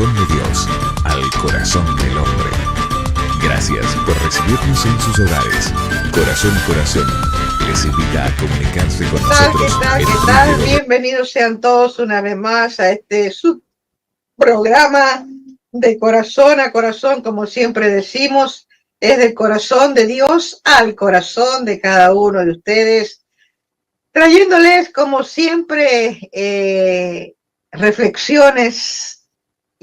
corazón de Dios al corazón del hombre. Gracias por recibirnos en sus hogares. Corazón les invita a comunicarse con nosotros. ¿Qué tal? Bienvenidos sean todos una vez más a este subprograma de corazón a corazón, como siempre decimos, es del corazón de Dios al corazón de cada uno de ustedes, trayéndoles como siempre reflexiones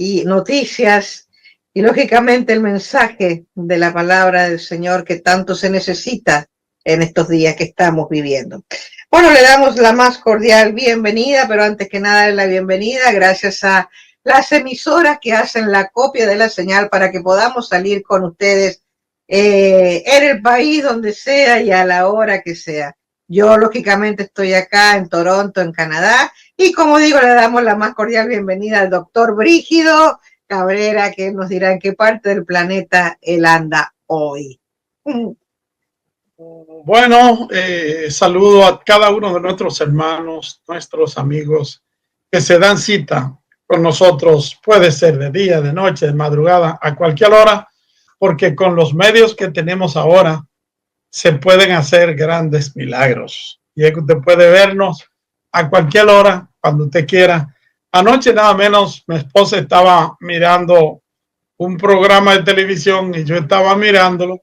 y noticias y lógicamente el mensaje de la palabra del Señor que tanto se necesita en estos días que estamos viviendo. Bueno, le damos la más cordial bienvenida, pero antes que nada la bienvenida gracias a las emisoras que hacen la copia de la señal para que podamos salir con ustedes en el país donde sea y a la hora que sea. Yo lógicamente estoy acá en Toronto, en Canadá, y como digo, le damos la más cordial bienvenida al doctor Brígido Cabrera, que nos dirá en qué parte del planeta él anda hoy. Bueno, saludo a cada uno de nuestros hermanos, nuestros amigos que se dan cita con nosotros. Puede ser de día, de noche, de madrugada, a cualquier hora, porque con los medios que tenemos ahora se pueden hacer grandes milagros. Y usted puede vernos a cualquier hora, cuando usted quiera. Anoche nada menos mi esposa estaba mirando un programa de televisión y yo estaba mirándolo.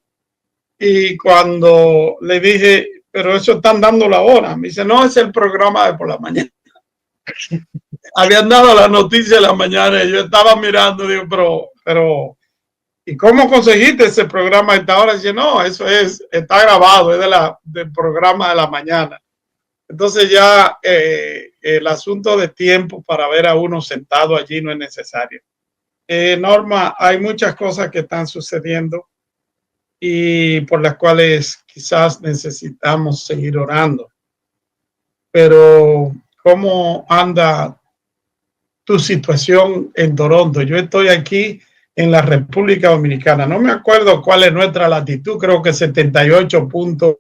Y cuando le dije, pero eso están dando la hora, me dice, no, es el programa de por la mañana. Habían dado la noticia de la mañana y yo estaba mirando, digo, pero, ¿y cómo conseguiste ese programa a esta hora? Y dice, no, eso está grabado, es del programa de la mañana. Entonces ya el asunto de tiempo para ver a uno sentado allí no es necesario. Norma, hay muchas cosas que están sucediendo y por las cuales quizás necesitamos seguir orando. Pero, ¿cómo anda tu situación en Toronto? Yo estoy aquí en la República Dominicana. No me acuerdo cuál es nuestra latitud, creo que 78 puntos,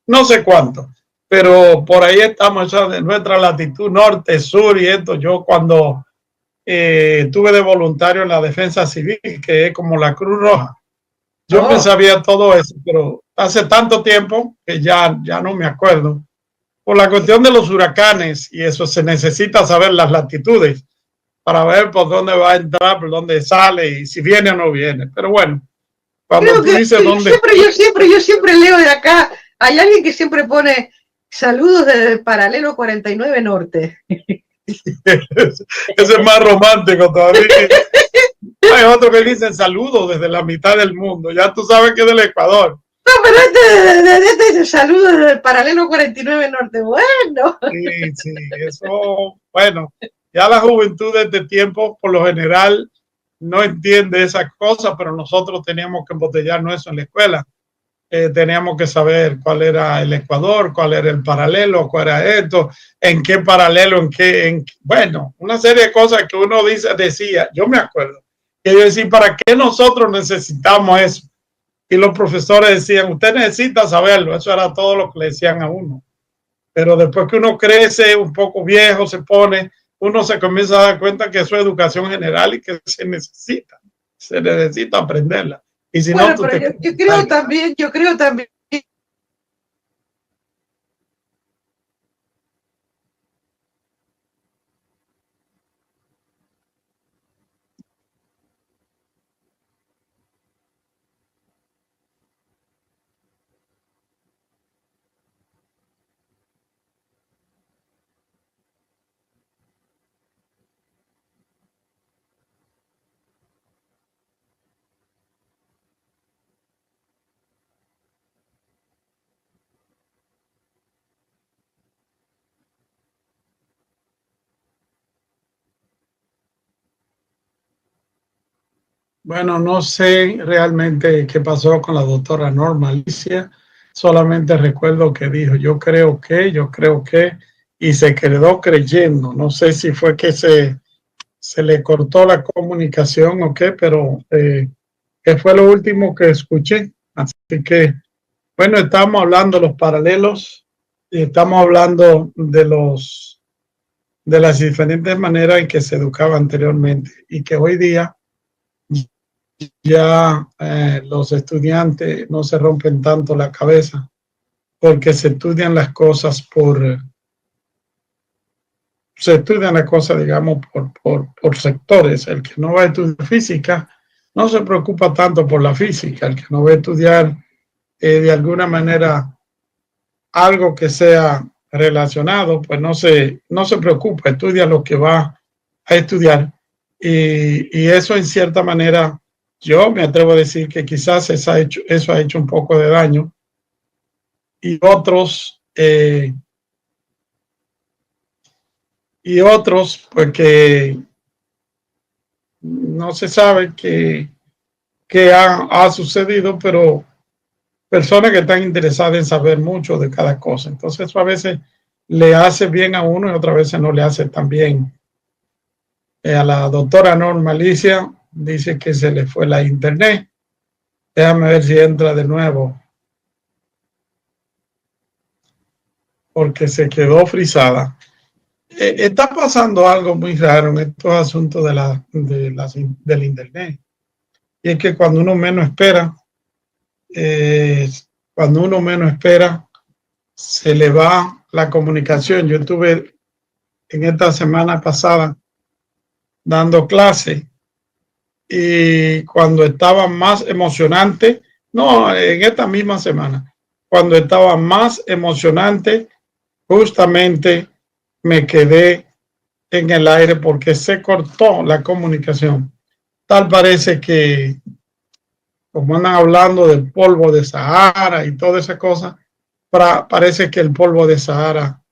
no sé cuánto, pero por ahí estamos en nuestra latitud norte, sur y esto. Yo cuando estuve de voluntario en la defensa civil, que es como la Cruz Roja, yo me sabía todo eso, pero hace tanto tiempo que ya no me acuerdo. Por la cuestión de los huracanes y eso, se necesita saber las latitudes para ver por dónde va a entrar, por dónde sale y si viene o no viene. Pero bueno, cuando creo tú dices dónde... Yo siempre leo de acá, hay alguien que siempre pone saludos desde el paralelo 49 Norte. Ese es más romántico todavía. Hay otro que dicen saludos desde la mitad del mundo. Ya tú sabes que es del Ecuador. No, pero este saludo desde el paralelo 49 Norte. Bueno. Sí, eso, bueno, ya la juventud de este tiempo, por lo general, no entiende esas cosas, pero nosotros teníamos que embotellarnos eso en la escuela. Teníamos que saber cuál era el Ecuador, cuál era el paralelo, cuál era esto, en qué paralelo, bueno, una serie de cosas que uno decía, yo me acuerdo, que yo decía, ¿para qué nosotros necesitamos eso? Y los profesores decían, usted necesita saberlo, eso era todo lo que le decían a uno. Pero después que uno crece, un poco viejo se pone, uno se comienza a dar cuenta que eso es educación general y que se necesita aprenderla. Y si bueno, no, pero yo creo también. Bueno, no sé realmente qué pasó con la doctora Norma Alicia, solamente recuerdo que dijo, yo creo que, y se quedó creyendo. No sé si fue que se le cortó la comunicación o qué, pero que fue lo último que escuché. Así que, bueno, estamos hablando de los paralelos y estamos hablando de de las diferentes maneras en que se educaba anteriormente y que hoy día ya los estudiantes no se rompen tanto la cabeza porque se estudian las cosas digamos, por sectores. El que no va a estudiar física no se preocupa tanto por la física. El que no va a estudiar de alguna manera algo que sea relacionado, pues no se preocupa, estudia lo que va a estudiar. Y eso en cierta manera, yo me atrevo a decir que quizás eso ha hecho un poco de daño. Y otros, pues que no se sabe qué ha sucedido, pero personas que están interesadas en saber mucho de cada cosa. Entonces eso a veces le hace bien a uno y otras veces no le hace tan bien. A la doctora Norma Alicia dice que se le fue la internet. Déjame ver si entra de nuevo, porque se quedó frisada. Está pasando algo muy raro en estos asuntos del internet. Y es que cuando uno menos espera, se le va la comunicación. Yo estuve en esta semana pasada dando clase y cuando estaba más emocionante, no, en esta misma semana, cuando estaba más emocionante, justamente me quedé en el aire porque se cortó la comunicación. Tal parece que, como andan hablando del polvo de Sahara y toda esa cosa, parece que el polvo de Sahara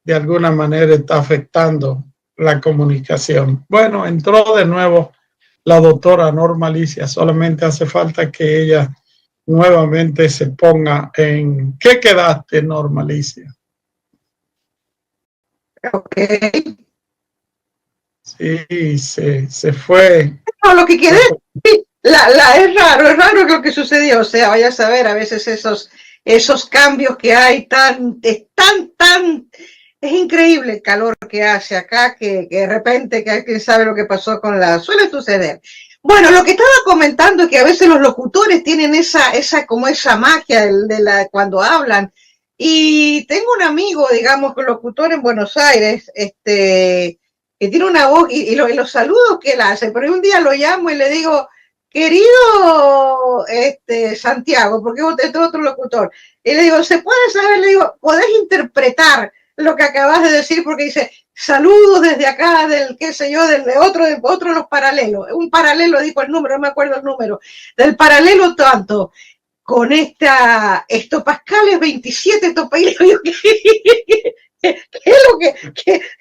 de alguna manera está afectando la comunicación. Bueno, entró de nuevo la doctora Norma Alicia, solamente hace falta que ella nuevamente se ponga en... ¿Qué quedaste, Norma Alicia? Ok. Sí, se fue. No, lo que quedé, es raro lo que sucedió. O sea, vaya a saber, a veces esos cambios que hay es increíble el calor que hace acá, que de repente que alguien sabe lo que pasó suele suceder. Bueno, lo que estaba comentando es que a veces los locutores tienen esa magia cuando hablan. Y tengo un amigo, digamos, locutor en Buenos Aires, que tiene una voz y los saludos que él hace, pero un día lo llamo y le digo, querido Santiago, porque es otro locutor, y le digo, ¿se puede saber? Le digo, ¿podés interpretar lo que acabas de decir? Porque dice, saludos desde acá, del qué sé yo, de otro de los paralelos, un paralelo, dijo el número, no me acuerdo el número, del paralelo tanto, con estopascales 27 estopaíles, ¿qué es lo que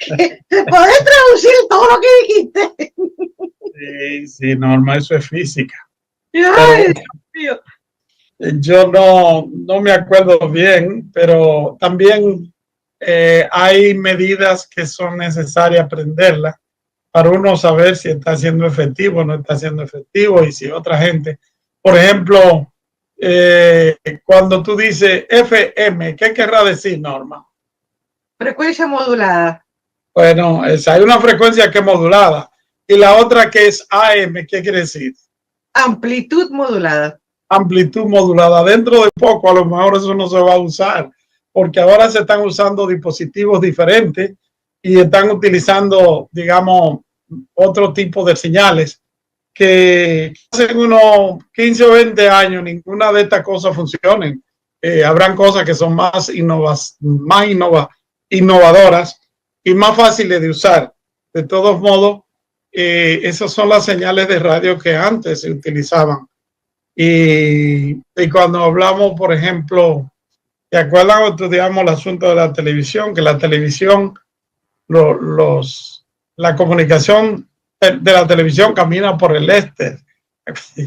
se puede traducir todo lo que dijiste? Sí, Norma, eso es física. Ay, Dios mío. Yo no me acuerdo bien, pero también hay medidas que son necesarias aprenderlas para uno saber si está siendo efectivo o no está siendo efectivo y si otra gente, por ejemplo, cuando tú dices FM, ¿qué querrá decir, Norma? Frecuencia modulada. Bueno, hay una frecuencia que es modulada y la otra que es AM, ¿qué quiere decir? Amplitud modulada. Amplitud modulada. Dentro de poco a lo mejor eso no se va a usar porque ahora se están usando dispositivos diferentes y están utilizando, digamos, otro tipo de señales que hace unos 15 o 20 años ninguna de estas cosas funcionen. Habrán cosas que son más innovadoras y más fáciles de usar. De todos modos, esas son las señales de radio que antes se utilizaban. Y cuando hablamos, por ejemplo, ¿te acuerdan cuando estudiamos el asunto de la televisión? Que la televisión, la comunicación de la televisión camina por el éster.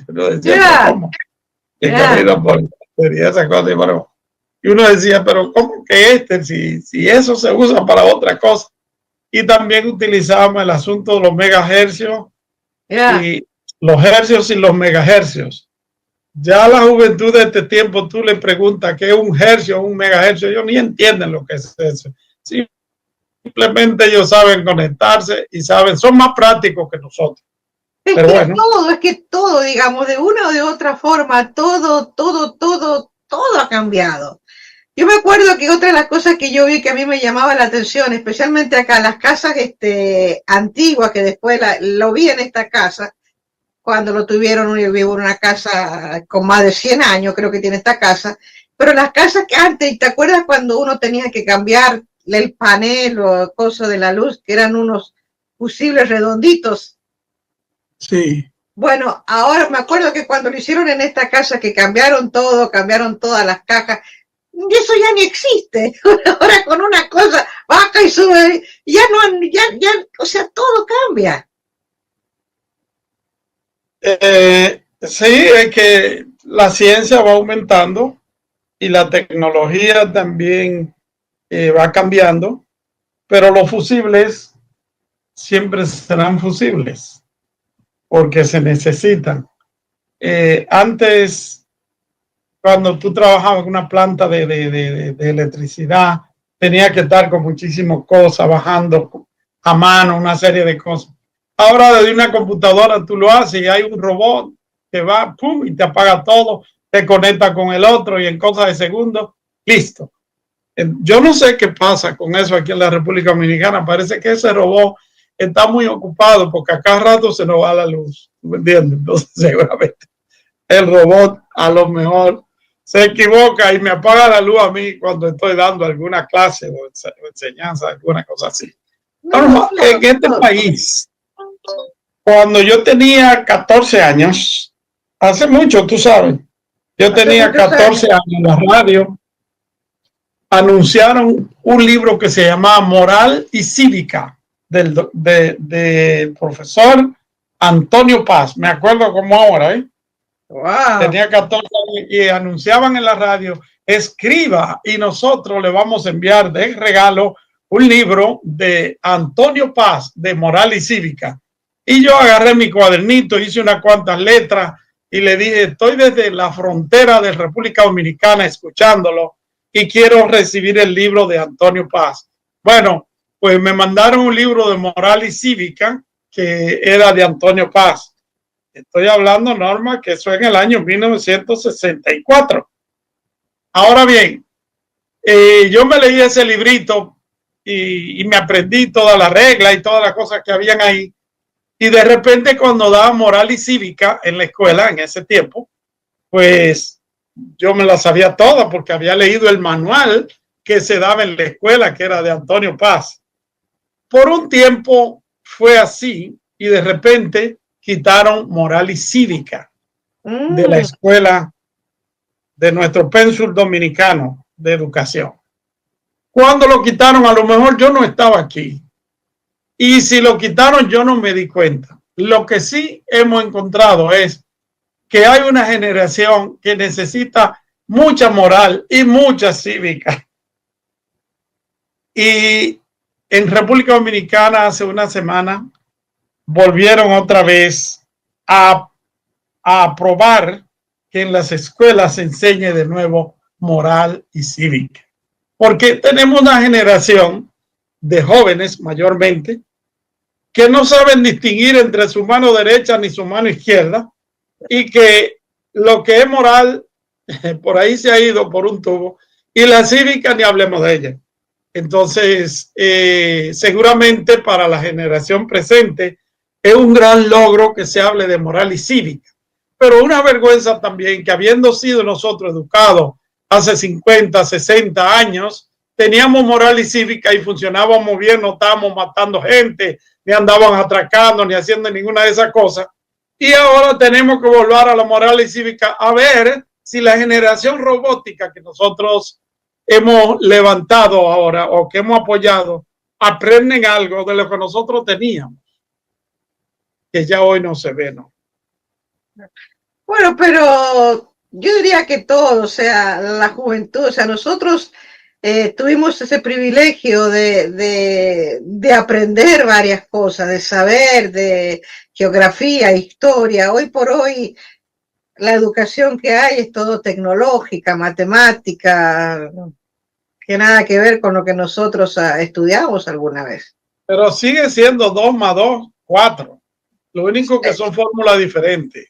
Camina por el éster y esa cosa. Y uno decía, pero ¿cómo que éster? Si eso se usa para otra cosa. Y también utilizábamos el asunto de los megahercios y los hercios y los megahercios. Ya la juventud de este tiempo, tú le preguntas qué es un hercio o un megahercio, ellos ni entienden lo que es eso. Simplemente ellos saben conectarse y saben, son más prácticos que nosotros. Pero bueno. Es que todo, digamos, de una o de otra forma, todo ha cambiado. Yo me acuerdo que otra de las cosas que yo vi que a mí me llamaba la atención, especialmente acá, las casas antiguas, que después lo vi en esta casa, cuando lo tuvieron, yo vivo en una casa con más de 100 años, creo que tiene esta casa, pero las casas que antes, ¿te acuerdas cuando uno tenía que cambiar el panel o cosas de la luz, que eran unos fusibles redonditos? Sí. Bueno, ahora me acuerdo que cuando lo hicieron en esta casa, que cambiaron todo, cambiaron todas las cajas, y eso ya ni existe. Ahora con una cosa baja y sube, ya no, o sea, todo cambia. Sí, es que la ciencia va aumentando y la tecnología también va cambiando, pero los fusibles siempre serán fusibles porque se necesitan. Antes, cuando tú trabajabas en una planta de electricidad, tenía que estar con muchísimas cosas, bajando a mano una serie de cosas. Ahora desde una computadora tú lo haces y hay un robot que va, pum, y te apaga todo, te conecta con el otro y en cosas de segundos, listo. Yo no sé qué pasa con eso aquí en la República Dominicana. Parece que ese robot está muy ocupado porque a cada rato se nos va la luz. ¿Me entiendes? Entonces seguramente el robot a lo mejor se equivoca y me apaga la luz a mí cuando estoy dando alguna clase o enseñanza, alguna cosa así. No, en este país, cuando yo tenía 14 años, hace mucho, tú sabes, yo tenía 14 años en la radio, anunciaron un libro que se llamaba Moral y Cívica del profesor Antonio Paz. Me acuerdo como ahora, ¿eh? Wow. Tenía 14 años y anunciaban en la radio, escriba y nosotros le vamos a enviar de regalo un libro de Antonio Paz de Moral y Cívica. Y yo agarré mi cuadernito, hice unas cuantas letras y le dije, estoy desde la frontera de República Dominicana escuchándolo y quiero recibir el libro de Antonio Paz. Bueno, pues me mandaron un libro de Moral y Cívica que era de Antonio Paz. Estoy hablando, Norma, que eso en el año 1964. Ahora bien, yo me leí ese librito y me aprendí todas las reglas y todas las cosas que habían ahí. Y de repente cuando daba Moral y Cívica en la escuela, en ese tiempo, pues yo me la sabía toda porque había leído el manual que se daba en la escuela, que era de Antonio Paz. Por un tiempo fue así y de repente quitaron Moral y Cívica de la escuela de nuestro pénsul dominicano de educación. Cuando lo quitaron, a lo mejor yo no estaba aquí. Y si lo quitaron, yo no me di cuenta. Lo que sí hemos encontrado es que hay una generación que necesita mucha moral y mucha cívica. Y en República Dominicana hace una semana volvieron otra vez a aprobar que en las escuelas se enseñe de nuevo moral y cívica. Porque tenemos una generación de jóvenes mayormente que no saben distinguir entre su mano derecha ni su mano izquierda y que lo que es moral por ahí se ha ido por un tubo y la cívica ni hablemos de ella. Entonces, seguramente para la generación presente es un gran logro que se hable de moral y cívica, pero una vergüenza también que habiendo sido nosotros educados hace 50, 60 años, teníamos moral y cívica y funcionábamos bien, no estábamos matando gente, ni andaban atracando, ni haciendo ninguna de esas cosas. Y ahora tenemos que volver a la moral y cívica a ver si la generación robótica que nosotros hemos levantado ahora o que hemos apoyado aprenden algo de lo que nosotros teníamos, que ya hoy no se ve, ¿no? Bueno, pero yo diría que todo, o sea, la juventud, o sea, nosotros tuvimos ese privilegio de aprender varias cosas, de saber de geografía, historia. Hoy por hoy la educación que hay es todo tecnológica, matemática, que nada que ver con lo que nosotros estudiamos alguna vez. Pero sigue siendo 2 más 2, 4. Lo único que son fórmulas diferentes.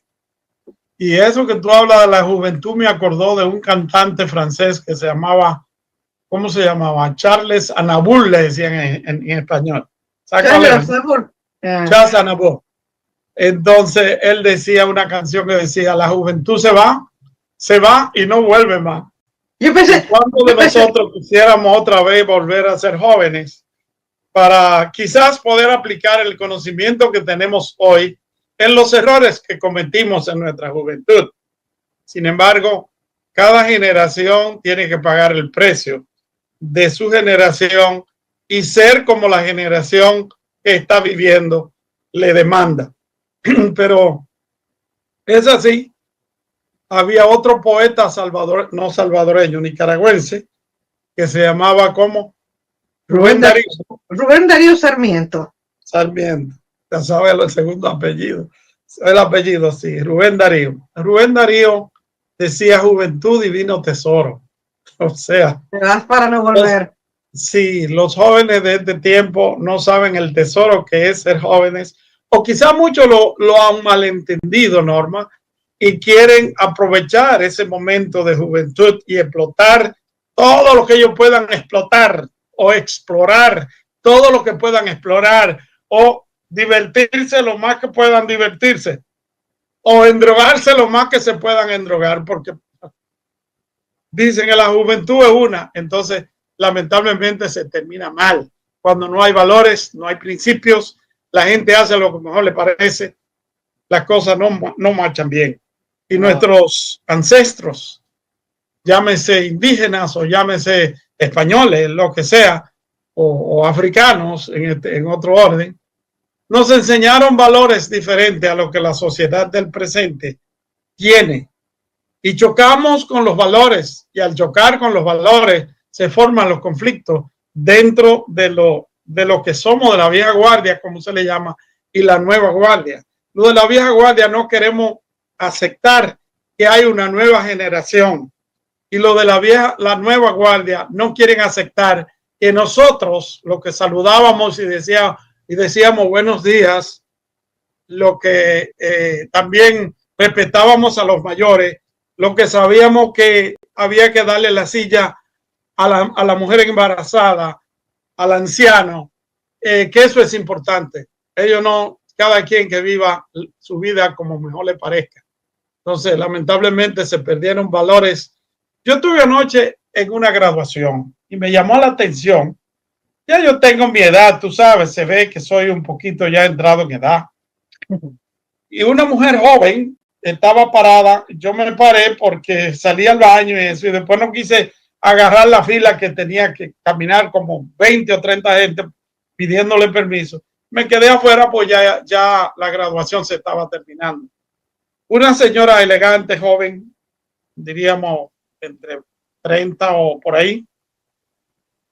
Y eso que tú hablas de la juventud me acordó de un cantante francés que se llamaba, ¿cómo se llamaba? Charles Aznavour, le decían en español. Charles Aznavour. Charles Aznavour. Entonces él decía una canción que decía, la juventud se va y no vuelve más. Yo pensé, ¿Cuántos de nosotros quisiéramos otra vez volver a ser jóvenes para quizás poder aplicar el conocimiento que tenemos hoy en los errores que cometimos en nuestra juventud? Sin embargo, cada generación tiene que pagar el precio de su generación y ser como la generación que está viviendo le demanda. Pero es así. Había otro poeta no salvadoreño, nicaragüense, que se llamaba como Rubén Darío Sarmiento. Sarmiento. Ya sabes el segundo apellido. El apellido, sí, Rubén Darío. Rubén Darío decía juventud divino tesoro. O sea, te vas para no volver. Sí, los jóvenes de este tiempo no saben el tesoro que es ser jóvenes, o quizá muchos lo han malentendido, Norma, y quieren aprovechar ese momento de juventud y explotar todo lo que ellos puedan explotar o explorar, todo lo que puedan explorar o divertirse lo más que puedan divertirse o endrogarse lo más que se puedan endrogar, porque dicen que la juventud es una, entonces lamentablemente se termina mal. Cuando no hay valores, no hay principios, la gente hace lo que mejor le parece, las cosas no marchan bien. Y nuestros ancestros, llámese indígenas o llámese españoles, lo que sea, o africanos en otro orden, nos enseñaron valores diferentes a lo que la sociedad del presente tiene. Y chocamos con los valores, y al chocar con los valores se forman los conflictos dentro de lo que somos de la vieja guardia, como se le llama, y la nueva guardia. Lo de la vieja guardia no queremos aceptar que hay una nueva generación, y lo de la nueva guardia no quieren aceptar que nosotros, lo que saludábamos y decíamos buenos días, lo que también respetábamos a los mayores, lo que sabíamos que había que darle la silla a la mujer embarazada, al anciano, que eso es importante. Ellos no, cada quien que viva su vida como mejor le parezca. Entonces, lamentablemente se perdieron valores. Yo estuve anoche en una graduación y me llamó la atención. Ya yo tengo mi edad, tú sabes, se ve que soy un poquito ya entrado en edad. Y una mujer joven estaba parada, yo me paré porque salí al baño y eso, y después no quise agarrar la fila que tenía que caminar como 20 o 30 gente pidiéndole permiso. Me quedé afuera, pues ya la graduación se estaba terminando. Una señora elegante, joven, diríamos entre 30 o por ahí,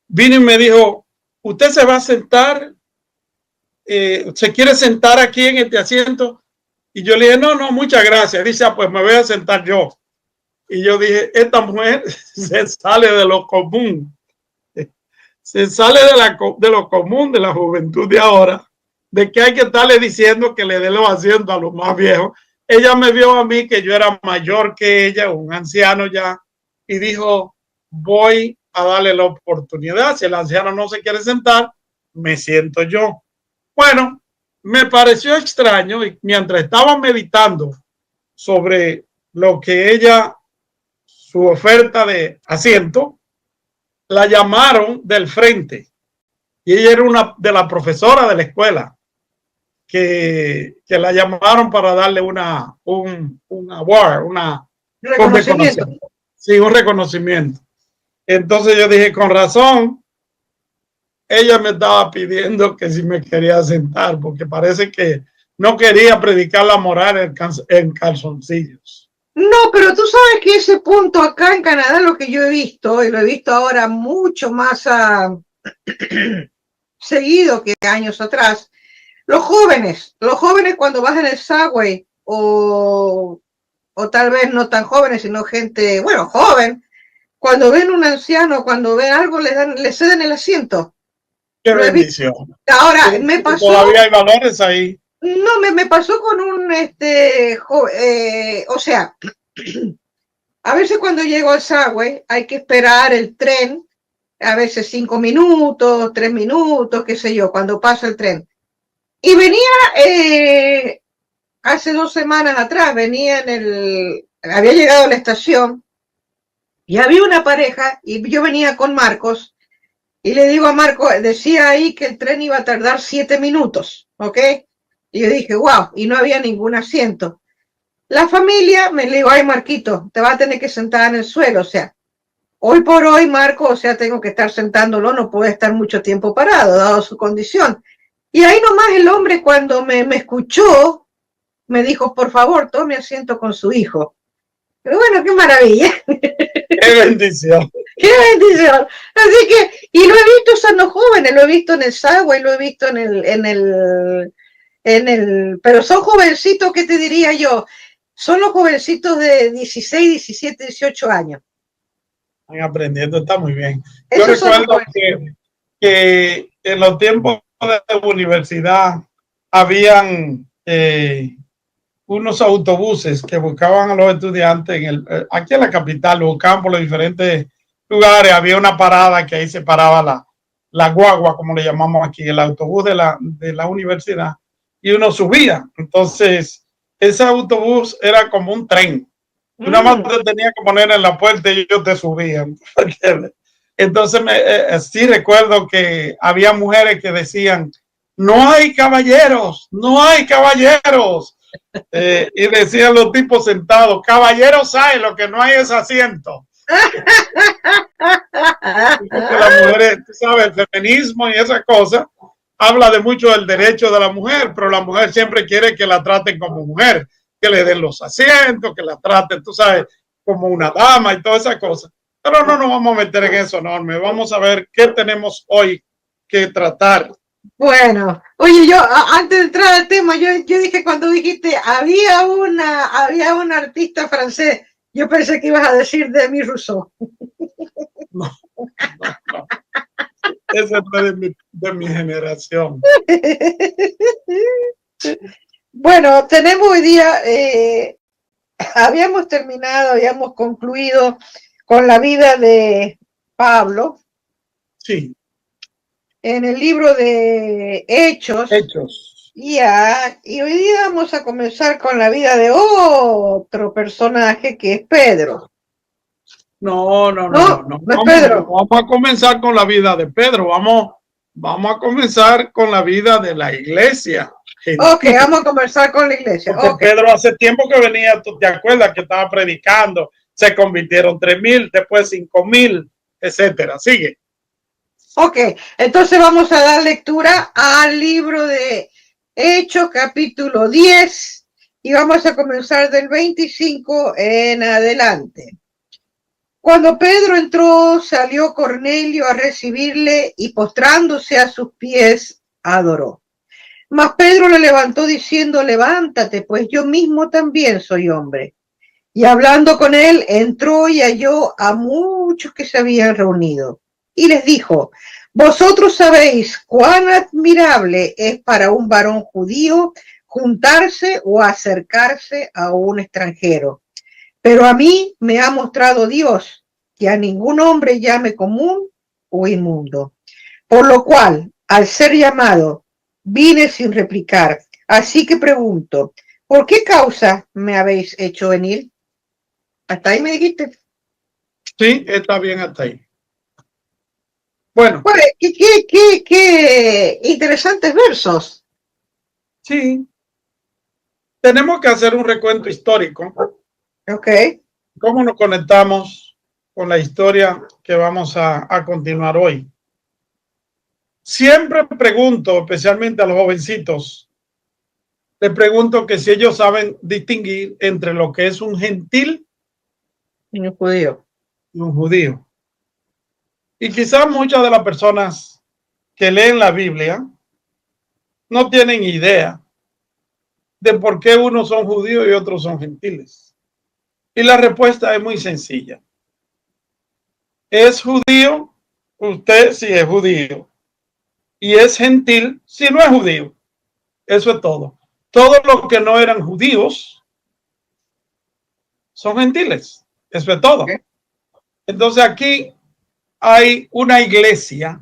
vino y me dijo, ¿usted se va a sentar? ¿Se quiere sentar aquí en este asiento? Y yo le dije, no, muchas gracias. Dice, pues me voy a sentar yo. Y yo dije, esta mujer se sale de lo común. Se sale de lo común de la juventud de ahora, de que hay que estarle diciendo que le dé los asientos a los más viejos. Ella me vio a mí que yo era mayor que ella, un anciano ya, y dijo, voy a darle la oportunidad. Si el anciano no se quiere sentar, me siento yo. Bueno, me pareció extraño y mientras estaba meditando sobre lo que ella, su oferta de asiento, la llamaron del frente y ella era una de las profesoras de la escuela que la llamaron para darle un award, un reconocimiento. Entonces yo dije, con razón, ella me estaba pidiendo que si me quería sentar, porque parece que no quería predicar la moral en calzoncillos. No, pero tú sabes que ese punto acá en Canadá, lo que yo he visto, y lo he visto ahora mucho más seguido que años atrás, los jóvenes cuando vas en el subway o tal vez no tan jóvenes, sino gente, bueno, joven, cuando ven un anciano, cuando ven algo, le ceden el asiento. Qué bendición. Ahora, me pasó. Todavía hay valores ahí. No, me pasó con un, o sea, a veces cuando llego al subway hay que esperar el tren, a veces 5 minutos, 3 minutos, qué sé yo, cuando pasa el tren. Y venía, hace 2 semanas atrás, había llegado a la estación y había una pareja y yo venía con Marcos y le digo a Marcos, decía ahí que el tren iba a tardar 7 minutos, ¿ok? Y yo dije, wow, y no había ningún asiento. La familia me dijo, ay, Marquito, te vas a tener que sentar en el suelo, o sea, hoy por hoy, Marco, o sea, tengo que estar sentándolo, no puede estar mucho tiempo parado, dado su condición. Y ahí nomás el hombre, cuando me escuchó, me dijo, por favor, tome asiento con su hijo. Pero bueno, qué maravilla. Qué bendición. Qué bendición. Así que, y lo he visto usando jóvenes, lo he visto en el subway, lo he visto pero son jovencitos, ¿qué te diría yo? Son los jovencitos de 16, 17, 18 años. Están aprendiendo, está muy bien. Yo recuerdo que en los tiempos de universidad habían unos autobuses que buscaban a los estudiantes aquí en la capital, lo buscaban por los diferentes lugares. Había una parada que ahí se paraba la guagua, como le llamamos aquí, el autobús de la universidad, y uno subía. Entonces, ese autobús era como un tren. Tú nada más te tenías que poner en la puerta y ellos te subían. Entonces, sí recuerdo que había mujeres que decían, no hay caballeros, no hay caballeros. Y decían los tipos sentados, caballeros hay, lo que no hay es asiento. Porque las mujeres, tú sabes, el feminismo y esa cosa habla de mucho del derecho de la mujer, pero la mujer siempre quiere que la traten como mujer, que le den los asientos, que la traten, tú sabes, como una dama y toda esa cosa. Pero no nos vamos a meter en eso, Norme. Vamos a ver qué tenemos hoy que tratar. Bueno, oye, yo antes de entrar al tema, yo dije cuando dijiste había un artista francés, yo pensé que ibas a decir Demi Rousseau. No. Ese es de mi generación. Bueno, tenemos hoy día, habíamos concluido con la vida de Pablo. Sí. En el libro de Hechos. Y hoy día vamos a comenzar con la vida de otro personaje que es Pedro. No es Pedro. Vamos a comenzar con la vida de Pedro. Vamos a comenzar con la vida de la iglesia. Ok, vamos a comenzar con la iglesia. Porque okay. Pedro hace tiempo que venía, ¿tú te acuerdas que estaba predicando? Se convirtieron 3,000, después 5,000, etcétera. Sigue. Ok, entonces vamos a dar lectura al libro de Hechos, capítulo 10, y vamos a comenzar del 25 en adelante. Cuando Pedro entró, salió Cornelio a recibirle y postrándose a sus pies, adoró. Mas Pedro le levantó diciendo, levántate, pues yo mismo también soy hombre. Y hablando con él, entró y halló a muchos que se habían reunido. Y les dijo, vosotros sabéis cuán admirable es para un varón judío juntarse o acercarse a un extranjero. Pero a mí me ha mostrado Dios que a ningún hombre llame común o inmundo. Por lo cual, al ser llamado, vine sin replicar. Así que pregunto, ¿por qué causa me habéis hecho venir? ¿Hasta ahí me dijiste? Sí, está bien hasta ahí. Bueno. Qué interesantes versos. Sí. Tenemos que hacer un recuento histórico. Ok. ¿Cómo nos conectamos con la historia que vamos a continuar hoy? Siempre pregunto, especialmente a los jovencitos, les pregunto que si ellos saben distinguir entre lo que es un gentil y un judío. Y un judío. Y quizás muchas de las personas que leen la Biblia no tienen idea de por qué unos son judíos y otros son gentiles. Y la respuesta es muy sencilla. es judío, usted sí es judío. Y es gentil si no es judío. Eso es todo. Todos los que no eran judíos son gentiles. Eso es todo. Entonces aquí hay una iglesia,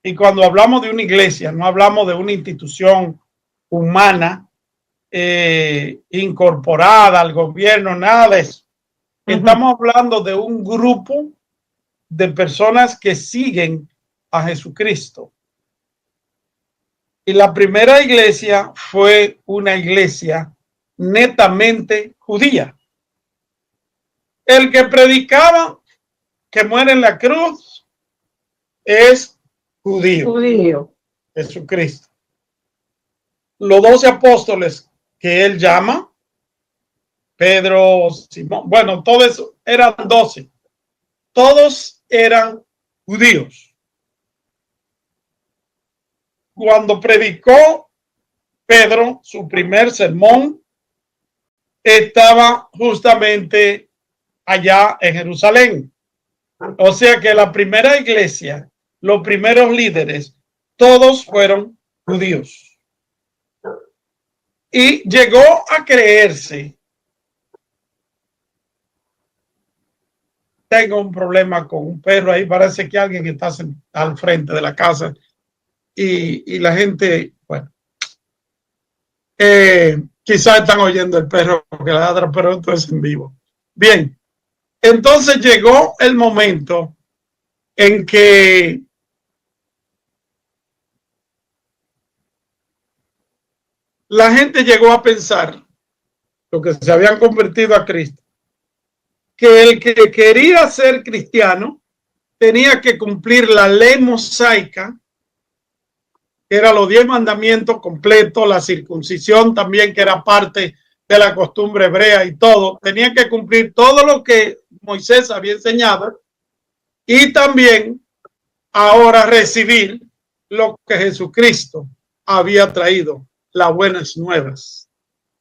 y cuando hablamos de una iglesia, no hablamos de una institución humana incorporada al gobierno, nada de eso. Estamos hablando de un grupo de personas que siguen a Jesucristo. Y la primera iglesia fue una iglesia netamente judía. El que predicaba que muere en la cruz es judío. Jesucristo. Los 12 apóstoles que él llama, Pedro, Simón, bueno, todos eran 12. Todos eran judíos. Cuando predicó Pedro su primer sermón, estaba justamente allá en Jerusalén. O sea que la primera iglesia, los primeros líderes, todos fueron judíos. Y llegó a creerse. Tengo un problema con un perro ahí, parece que alguien está al frente de la casa y la gente, bueno, quizás están oyendo el perro que ladra, pero esto es en vivo. Bien, entonces llegó el momento en que la gente llegó a pensar, los que se habían convertido a Cristo, que el que quería ser cristiano tenía que cumplir la ley mosaica, que era los 10 mandamientos completos, la circuncisión también, que era parte de la costumbre hebrea y todo. Tenía que cumplir todo lo que Moisés había enseñado y también ahora recibir lo que Jesucristo había traído, las buenas nuevas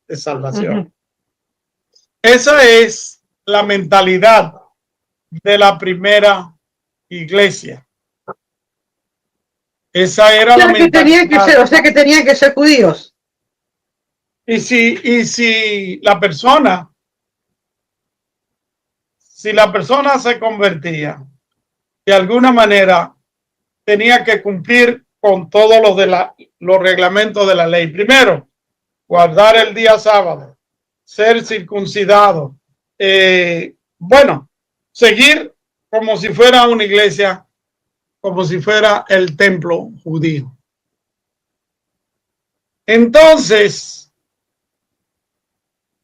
de salvación. Esa es la mentalidad de la primera iglesia. Esa era la mentalidad. O sea que tenían que ser judíos. Y si la persona se convertía, de alguna manera tenía que cumplir con todos los reglamentos de la ley. Primero, guardar el día sábado, ser circuncidado, bueno, seguir como si fuera una iglesia, como si fuera el templo judío. Entonces,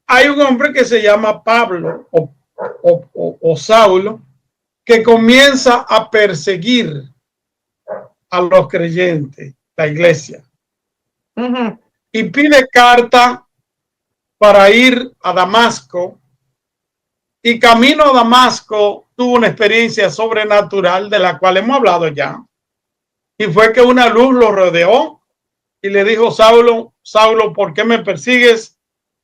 hay un hombre que se llama Pablo o Saulo, que comienza a perseguir a los creyentes, la iglesia, y pide carta para ir a Damasco, y camino a Damasco tuvo una experiencia sobrenatural de la cual hemos hablado ya, y fue que una luz lo rodeó y le dijo: Saulo, Saulo, ¿por qué me persigues?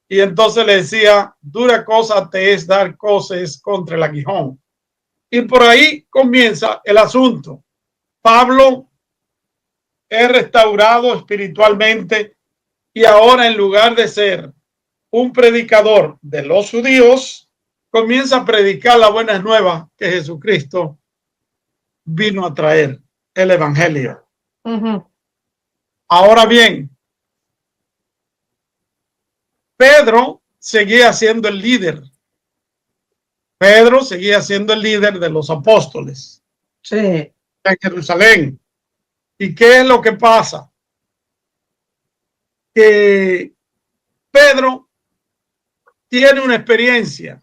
Y entonces le decía: dura cosa te es dar coces contra el aguijón. Y por ahí comienza el asunto. Pablo es restaurado espiritualmente y ahora, en lugar de ser un predicador de los judíos, comienza a predicar las buenas nuevas que Jesucristo vino a traer, el evangelio. Ahora bien, Pedro seguía siendo el líder. Pedro seguía siendo el líder de los apóstoles. Sí. En Jerusalén. ¿Y qué es lo que pasa? Que Pedro tiene una experiencia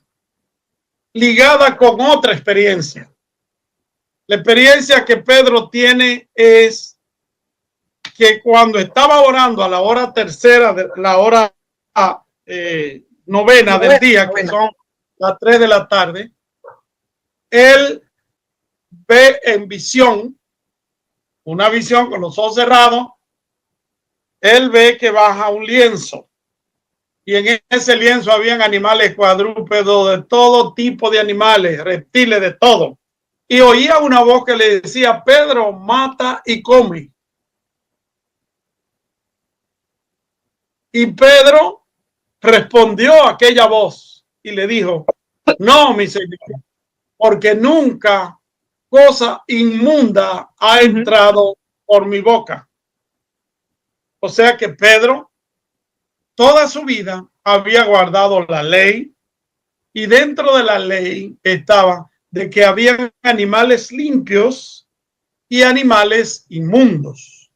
ligada con otra experiencia. La experiencia que Pedro tiene es que cuando estaba orando a la hora tercera, de la hora novena del día, que son las 3 de la tarde, él ve en visión, una visión con los ojos cerrados, él ve que baja un lienzo y en ese lienzo habían animales cuadrúpedos, de todo tipo de animales, reptiles, de todo. y oía una voz que le decía: Pedro, mata y come. Y Pedro respondió a aquella voz y le dijo: no, mi Señor, porque nunca cosa inmunda ha entrado por mi boca. O sea que Pedro toda su vida había guardado la ley, y dentro de la ley estaba de que había animales limpios y animales inmundos.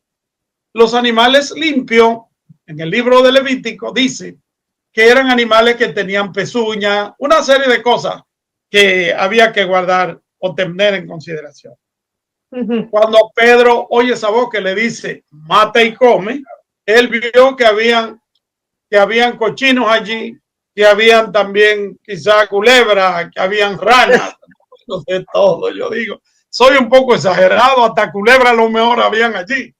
Los animales limpios, en el libro de Levítico dice que eran animales que tenían pezuña, una serie de cosas que había que guardar o tener en consideración. Cuando Pedro oye esa voz que le dice: mata y come, él vio que habían cochinos allí, que habían también quizá culebras, que habían ranas, no sé todo. Yo digo, soy un poco exagerado, hasta culebras a lo mejor habían allí.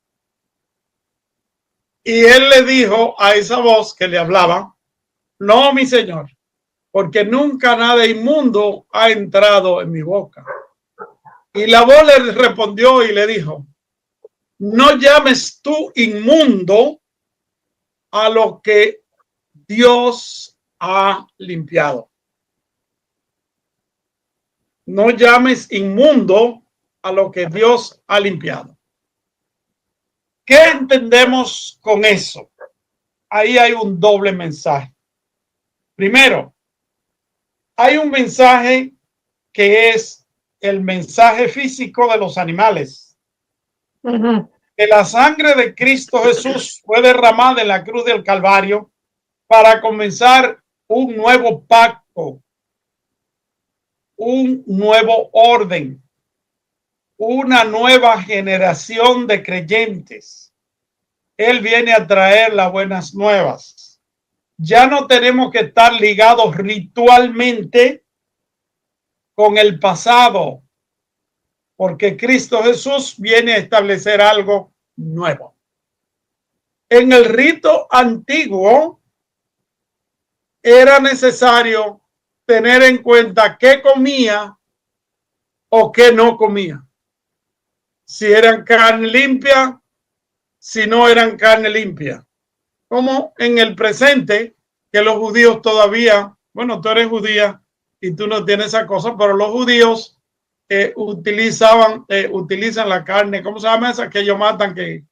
Y él le dijo a esa voz que le hablaba: no, mi Señor, porque nunca nada inmundo ha entrado en mi boca. Y la voz le respondió y le dijo: no llames tú inmundo a lo que Dios ha limpiado. No llames inmundo a lo que Dios ha limpiado. ¿Qué entendemos con eso? Ahí hay un doble mensaje. Primero, hay un mensaje que es el mensaje físico de los animales. Que la sangre de Cristo Jesús fue derramada en la cruz del Calvario para comenzar un nuevo pacto, un nuevo orden, una nueva generación de creyentes. Él viene a traer las buenas nuevas. Ya no tenemos que estar ligados ritualmente con el pasado, porque Cristo Jesús viene a establecer algo nuevo. En el rito antiguo era necesario tener en cuenta qué comía o qué no comía. Si eran carne limpia, si no eran carne limpia. Como en el presente, que los judíos todavía, bueno, tú eres judía y tú no tienes esa cosa, pero los judíos utilizan la carne. ¿Cómo se llama esa que ellos matan? Que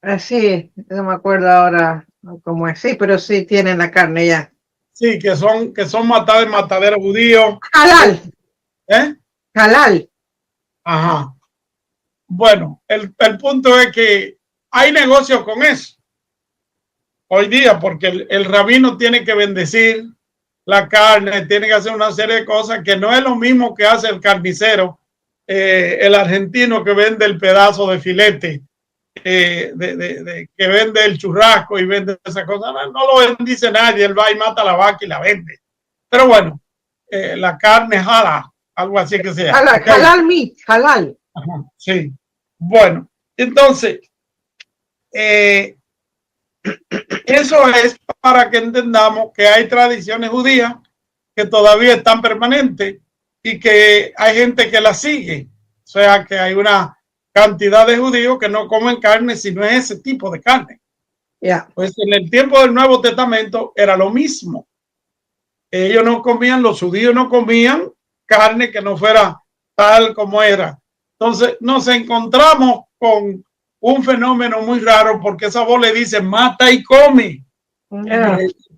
así, no me acuerdo ahora cómo es. Sí, pero sí tienen la carne ya. Sí, que son matados en matadero judío. Halal. Halal. Ajá. Bueno, el punto es que hay negocios con eso hoy día, porque el rabino tiene que bendecir la carne, tiene que hacer una serie de cosas que no es lo mismo que hace el carnicero, el argentino que vende el pedazo de filete, que vende el churrasco y vende esa cosa. No lo bendice nadie, él va y mata la vaca y la vende. Pero bueno, la carne halal, algo así que sea. Halal meat, halal. Ajá, sí. Bueno, entonces, eso es para que entendamos que hay tradiciones judías que todavía están permanentes y que hay gente que las sigue. O sea, que hay una cantidad de judíos que no comen carne si no es ese tipo de carne. Pues en el tiempo del Nuevo Testamento era lo mismo. Ellos no comían, los judíos no comían carne que no fuera tal como era. Entonces nos encontramos con un fenómeno muy raro, porque esa voz le dice: mata y come.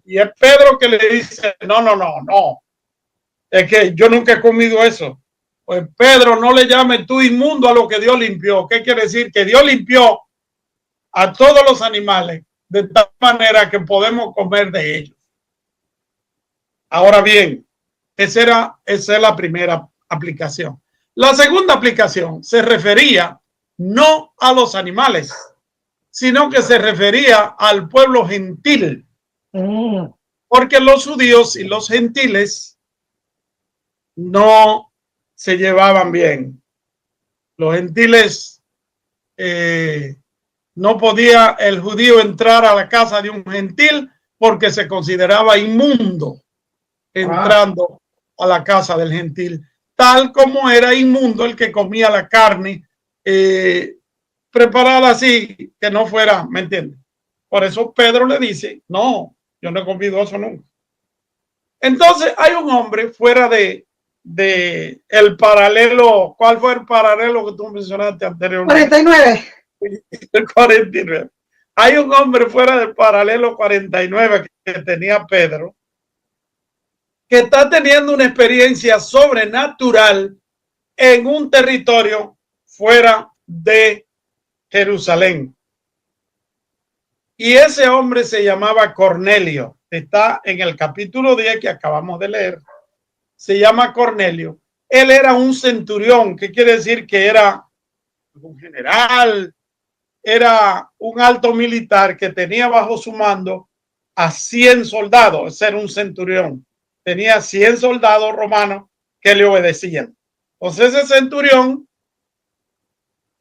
Y es Pedro que le dice: no. Es que yo nunca he comido eso. Pues Pedro, no le llame tú inmundo a lo que Dios limpió. ¿Qué quiere decir? Que Dios limpió a todos los animales de tal manera que podemos comer de ellos. Ahora bien, esa es la primera aplicación. La segunda aplicación se refería no a los animales, sino que se refería al pueblo gentil. Porque los judíos y los gentiles no se llevaban bien. Los gentiles, no podía el judío entrar a la casa de un gentil porque se consideraba inmundo. entrando a la casa del gentil, tal como era inmundo el que comía la carne preparada así, que no fuera, ¿me entiendes? Por eso Pedro le dice, no, yo no he comido eso nunca. Entonces hay un hombre fuera de el paralelo. ¿Cuál fue el paralelo que tú mencionaste anteriormente? 49. El 49. Hay un hombre fuera del paralelo 49 que tenía Pedro, que está teniendo una experiencia sobrenatural en un territorio fuera de Jerusalén. Y ese hombre se llamaba Cornelio. Está en el capítulo 10 que acabamos de leer. Se llama Cornelio. Él era un centurión, que quiere decir que era un general, era un alto militar que tenía bajo su mando a 100 soldados. Ese era un centurión. Tenía 100 soldados romanos que le obedecían. Entonces ese centurión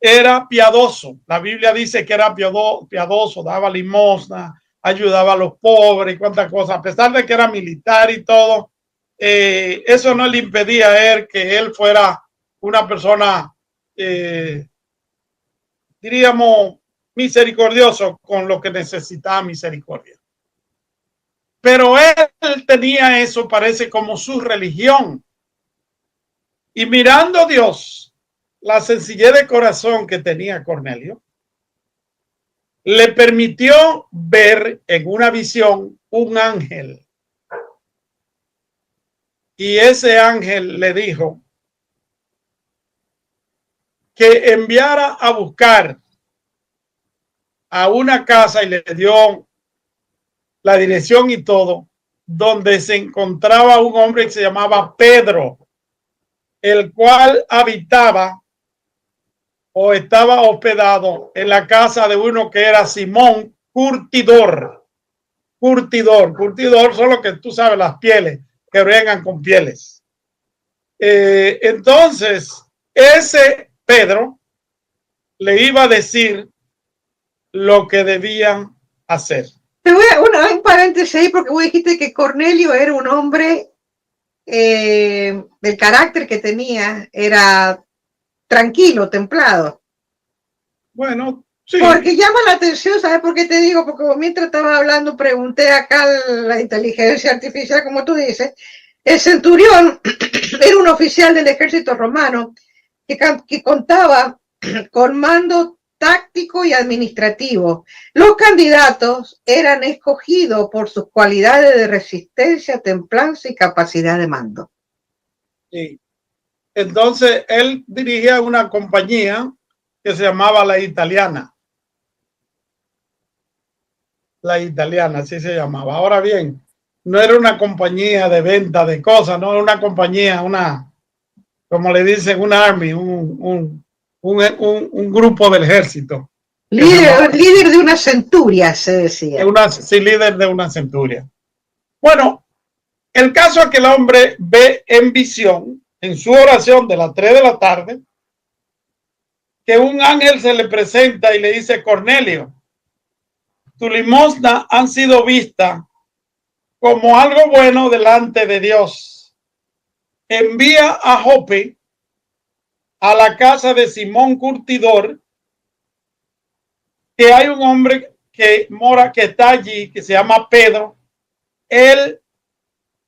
era piadoso. La Biblia dice que era piadoso, daba limosna, ayudaba a los pobres y cuantas cosas. A pesar de que era militar y todo, eso no le impedía a él que él fuera una persona, diríamos, misericordioso con lo que necesitaba misericordia. Pero él tenía eso, parece, como su religión. Y mirando a Dios, la sencillez de corazón que tenía Cornelio, le permitió ver en una visión un ángel. Y ese ángel le dijo que enviara a buscar a una casa, y le dio la dirección y todo, donde se encontraba un hombre que se llamaba Pedro, el cual habitaba o estaba hospedado en la casa de uno que era Simón Curtidor. Curtidor son lo que tú sabes, las pieles, que bregan con pieles. Entonces, ese Pedro le iba a decir lo que debían hacer. Te voy a un paréntesis ahí, porque vos dijiste que Cornelio era un hombre, del carácter que tenía, era tranquilo, templado. Bueno, sí. Porque llama la atención, ¿sabes por qué te digo? Porque mientras estaba hablando, pregunté acá a la inteligencia artificial, como tú dices. El centurión era un oficial del ejército romano que contaba con mando táctico y administrativo. Los candidatos eran escogidos por sus cualidades de resistencia, templanza y capacidad de mando. Sí. Entonces, él dirigía una compañía que se llamaba La Italiana. La Italiana, así se llamaba. Ahora bien, no era una compañía de venta de cosas, no era una compañía, como le dicen, un army, un grupo del ejército. Líder de una centuria, se decía. Sí, líder de una centuria. Bueno, el caso es que el hombre ve en visión, en su oración de las 3 de la tarde, que un ángel se le presenta y le dice: Cornelio, tu limosna han sido vista como algo bueno delante de Dios. Envía a Jope, a la casa de Simón Curtidor, que hay un hombre que mora, que está allí, que se llama Pedro. Él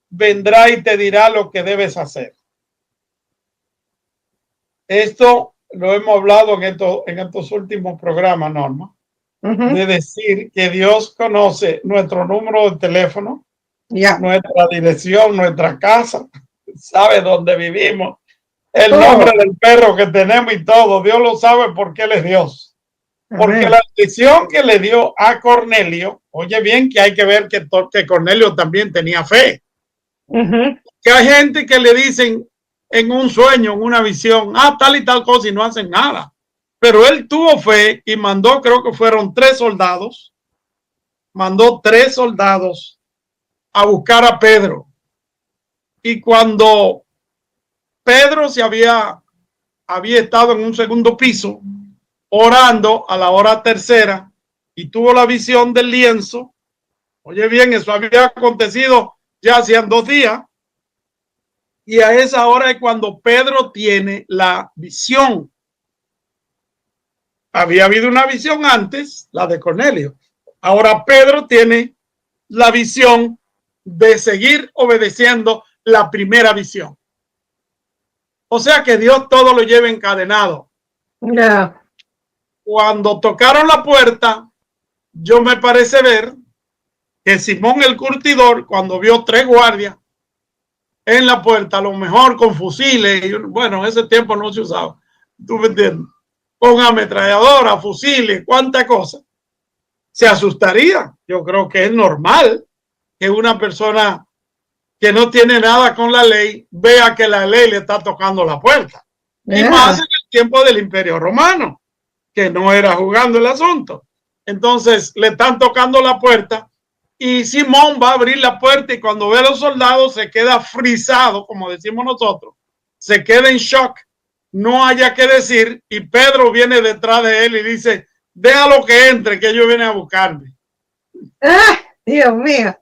vendrá y te dirá lo que debes hacer. Esto lo hemos hablado en estos últimos programas, Norma, de decir que Dios conoce nuestro número de teléfono, nuestra dirección, nuestra casa, sabe dónde vivimos, el nombre del perro que tenemos y todo. Dios lo sabe porque Él es Dios. Porque la dirección que le dio a Cornelio, oye bien, que hay que ver que Cornelio también tenía fe. Que hay gente que le dicen en un sueño, en una visión, tal y tal cosa, y no hacen nada. Pero él tuvo fe y mandó, creo que fueron 3 soldados, mandó 3 soldados a buscar a Pedro. Y cuando Pedro había estado en un segundo piso orando a la hora tercera y tuvo la visión del lienzo, oye bien, eso había acontecido ya hacían 2 días, Y a esa hora es cuando Pedro tiene la visión. Había habido una visión antes, la de Cornelio. Ahora Pedro tiene la visión de seguir obedeciendo la primera visión. O sea que Dios todo lo lleva encadenado. No. Cuando tocaron la puerta, yo me parece ver que Simón el curtidor, cuando vio 3 guardias en la puerta, a lo mejor con fusiles, y bueno, en ese tiempo no se usaba, ¿tú me entiendes? Con ametralladora, fusiles, cuánta cosa, se asustaría. Yo creo que es normal que una persona que no tiene nada con la ley vea que la ley le está tocando la puerta. Y más en el tiempo del Imperio Romano, que no era jugando el asunto. Entonces le están tocando la puerta y Simón va a abrir la puerta y cuando ve a los soldados se queda frisado, como decimos nosotros, se queda en shock, no haya que decir, y Pedro viene detrás de él y dice, déjalo que entre, que ellos vienen a buscarme. ¡Ah, Dios mío!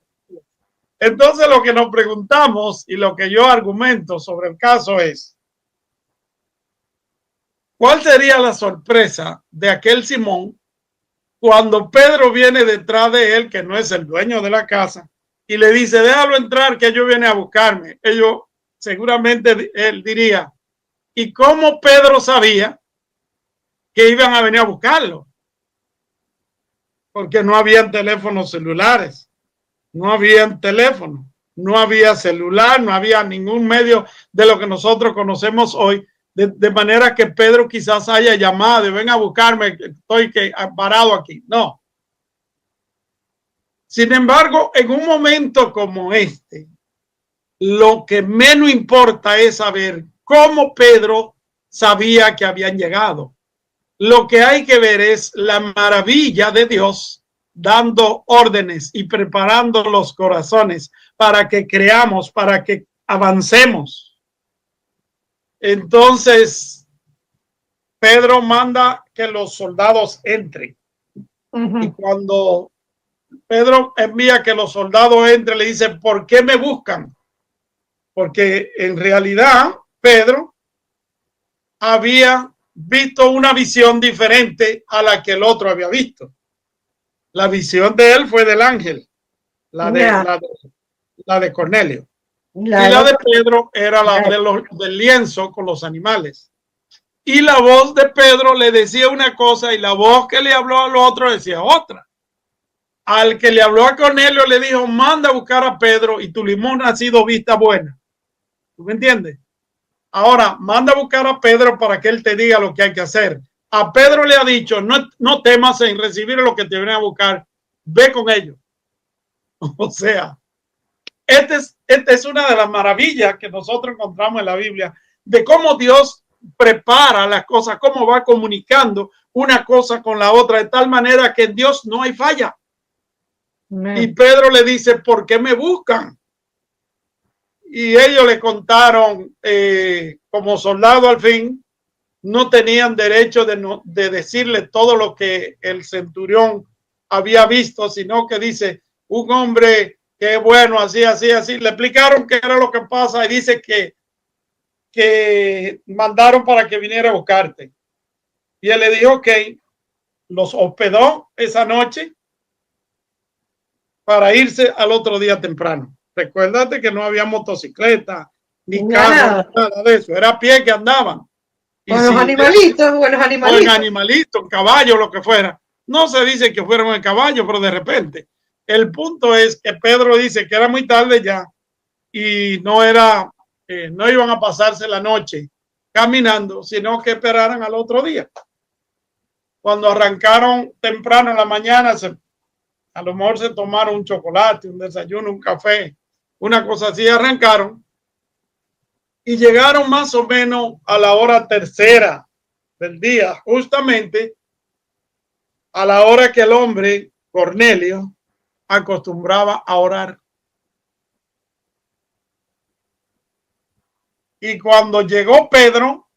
Entonces lo que nos preguntamos y lo que yo argumento sobre el caso es, ¿cuál sería la sorpresa de aquel Simón cuando Pedro viene detrás de él, que no es el dueño de la casa, y le dice, déjalo entrar, que ellos vienen a buscarme? Ellos, seguramente él diría, ¿y cómo Pedro sabía que iban a venir a buscarlo? Porque no habían teléfonos celulares, no habían teléfono, no había celular, no había ningún medio de lo que nosotros conocemos hoy, de manera que Pedro quizás haya llamado, ven a buscarme, estoy parado aquí. No. Sin embargo, en un momento como este, lo que menos importa es saber cómo Pedro sabía que habían llegado. Lo que hay que ver es la maravilla de Dios dando órdenes y preparando los corazones para que creamos, para que avancemos. Entonces, Pedro manda que los soldados entren. Y cuando Pedro envía que los soldados entren, le dice, ¿por qué me buscan? Porque en realidad Pedro había visto una visión diferente a la que el otro había visto. La visión de él fue del ángel, la de Cornelio. Y la de Pedro era la del lienzo con los animales. Y la voz de Pedro le decía una cosa y la voz que le habló al otro decía otra. Al que le habló a Cornelio le dijo, manda a buscar a Pedro y tu limón ha sido vista buena. ¿Tú me entiendes? Ahora, manda a buscar a Pedro para que él te diga lo que hay que hacer. A Pedro le ha dicho, no temas en recibir lo que te vienen a buscar, ve con ellos. O sea, esta es una de las maravillas que nosotros encontramos en la Biblia, de cómo Dios prepara las cosas, cómo va comunicando una cosa con la otra, de tal manera que en Dios no hay falla. Y Pedro le dice, ¿por qué me buscan? Y ellos le contaron, como soldado al fin, no tenían derecho de decirle todo lo que el centurión había visto, sino que dice, un hombre que bueno, así. Le explicaron qué era lo que pasa y dice que mandaron para que viniera a buscarte. Y él le dijo, ok, los hospedó esa noche para irse al otro día temprano. Recuérdate que no había motocicleta, ni carro, nada de eso. Era a pie que andaban. Buenos animalitos, caballo, lo que fuera. No se dice que fueron en caballo, pero de repente. El punto es que Pedro dice que era muy tarde ya y no iban a pasarse la noche caminando, sino que esperaran al otro día. Cuando arrancaron temprano en la mañana, a lo mejor se tomaron un chocolate, un desayuno, un café, una cosa así, arrancaron y llegaron más o menos a la hora tercera del día, justamente a la hora que el hombre, Cornelio, acostumbraba a orar. Y cuando llegó Pedro,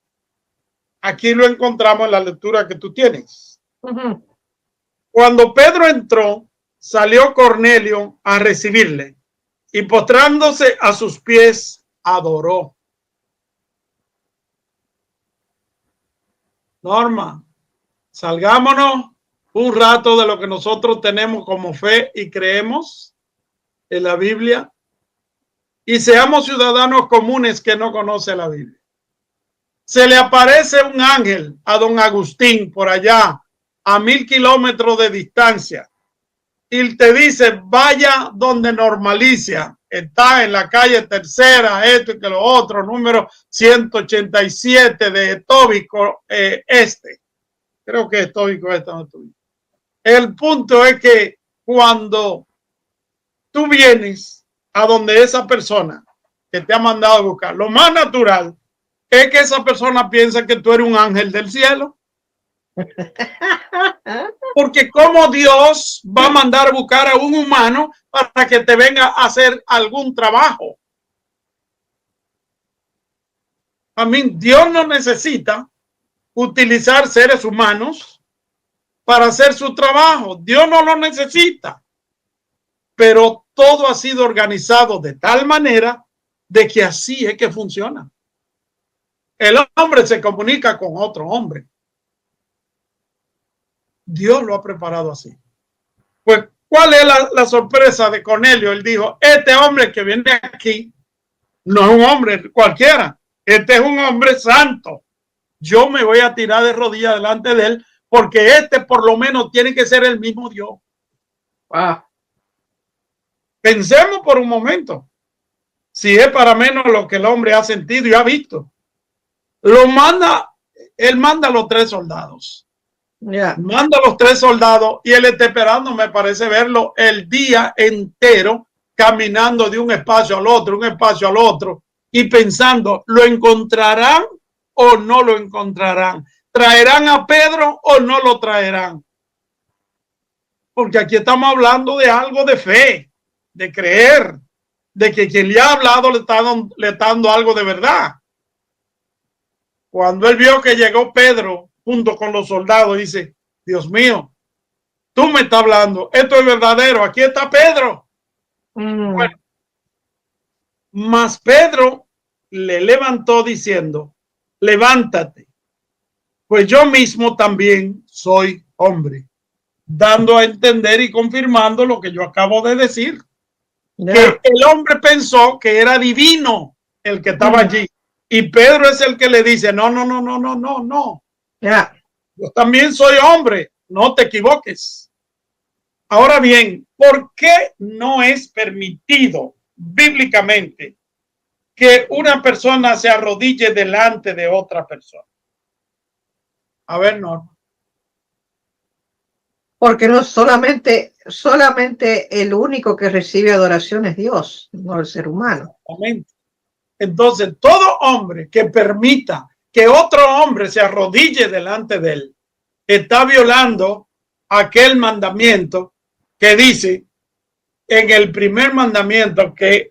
aquí lo encontramos en la lectura que tú tienes. Cuando Pedro entró, salió Cornelio a recibirle y postrándose a sus pies, adoró. Norma, salgámonos un rato de lo que nosotros tenemos como fe y creemos en la Biblia y seamos ciudadanos comunes que no conocen la Biblia. Se le aparece un ángel a don Agustín por allá a 1000 kilómetros de distancia y te dice vaya donde Normalicia está en la calle Tercera, esto y que lo otro, número 187 de Etobicoke Este. Creo que Etobicoke Este no estoy. El punto es que cuando tú vienes a donde esa persona que te ha mandado a buscar, lo más natural es que esa persona piense que tú eres un ángel del cielo. Porque ¿cómo Dios va a mandar a buscar a un humano para que te venga a hacer algún trabajo? A mí, Dios no necesita utilizar seres humanos para hacer su trabajo. Dios no lo necesita. Pero todo ha sido organizado de tal manera de que así es que funciona. El hombre se comunica con otro hombre. Dios lo ha preparado así. Pues, ¿cuál es la sorpresa de Cornelio? Él dijo, este hombre que viene aquí no es un hombre cualquiera. Este es un hombre santo. Yo me voy a tirar de rodillas delante de él porque este por lo menos tiene que ser el mismo Dios. Wow. Pensemos por un momento. Si es para menos lo que el hombre ha sentido y ha visto. Él manda a los 3 soldados. Yeah. Manda a los 3 soldados y él está esperando, me parece, verlo el día entero caminando de un espacio al otro y pensando, ¿lo encontrarán o no lo encontrarán? ¿Traerán a Pedro o no lo traerán? Porque aquí estamos hablando de algo de fe, de creer, de que quien le ha hablado le está dando algo de verdad. Cuando él vio que llegó Pedro junto con los soldados, dice, Dios mío, tú me estás hablando, esto es verdadero, aquí está Pedro. Bueno, mas Pedro le levantó diciendo, levántate, pues yo mismo también soy hombre, dando a entender y confirmando lo que yo acabo de decir, que el hombre pensó que era divino el que estaba allí, y Pedro es el que le dice, no. Yo también soy hombre, no te equivoques. Ahora bien, ¿por qué no es permitido bíblicamente que una persona se arrodille delante de otra persona? A ver, Norma. Porque no solamente el único que recibe adoración es Dios, no el ser humano. Entonces, todo hombre que permita que otro hombre se arrodille delante de él está violando aquel mandamiento que dice en el primer mandamiento que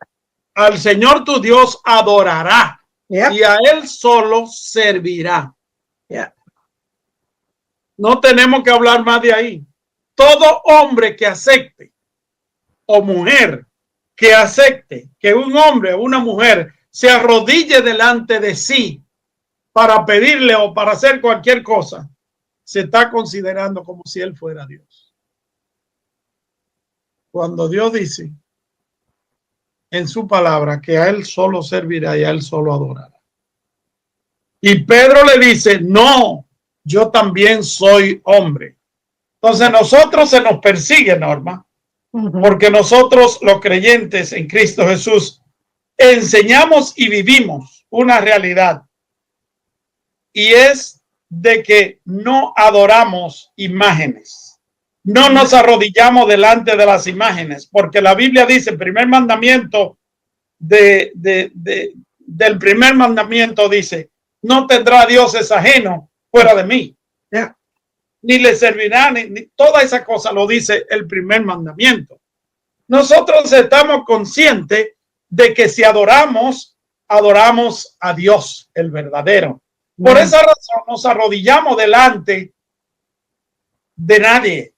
al Señor tu Dios adorará y a él solo servirá. No tenemos que hablar más de ahí. Todo hombre que acepte o mujer que acepte que un hombre o una mujer se arrodille delante de sí para pedirle o para hacer cualquier cosa, se está considerando como si él fuera Dios. Cuando Dios dice en su palabra que a él solo servirá y a él solo adorará. Y Pedro le dice, no, yo también soy hombre. Entonces nosotros se nos persigue, Norma, porque nosotros los creyentes en Cristo Jesús enseñamos y vivimos una realidad, y es de que no adoramos imágenes, no nos arrodillamos delante de las imágenes, porque la Biblia dice, el primer mandamiento del primer mandamiento dice, no tendrá dioses ajenos fuera de mí, ni le servirá, ni toda esa cosa lo dice el primer mandamiento. Nosotros estamos conscientes de que si adoramos a Dios, el verdadero. Por esa razón nos arrodillamos delante de nadie.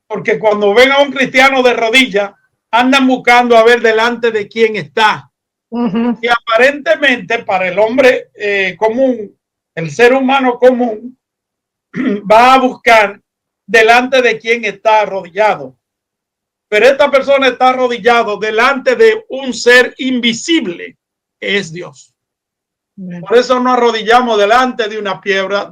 Porque cuando ven a un cristiano de rodillas, andan buscando a ver delante de quién está. Y aparentemente para el hombre común, el ser humano común va a buscar delante de quien está arrodillado. Pero esta persona está arrodillado delante de un ser invisible, que es Dios. Por eso nos arrodillamos delante de una piedra,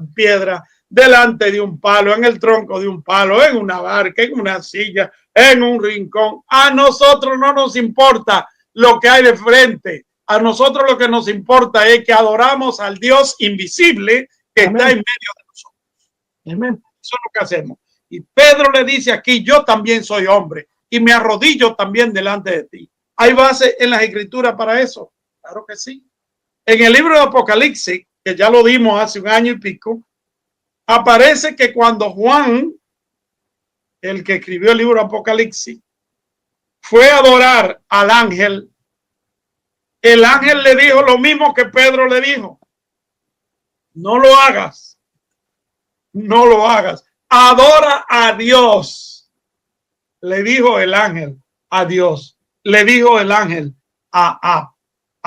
delante de un palo, en el tronco de un palo, en una barca, en una silla, en un rincón. A nosotros no nos importa lo que hay de frente. A nosotros lo que nos importa es que adoramos al Dios invisible que Amén. Está en medio de nosotros. Amén. Eso es lo que hacemos. Y Pedro le dice aquí, yo también soy hombre y me arrodillo también delante de ti. ¿Hay base en las escrituras para eso? Claro que sí. En el libro de Apocalipsis, que ya lo dimos hace un año y pico, aparece que cuando Juan, el que escribió el libro de Apocalipsis, fue a adorar al ángel, el ángel le dijo lo mismo que Pedro le dijo. No lo hagas. No lo hagas. Adora a Dios. Le dijo el ángel a Dios. Le dijo el ángel a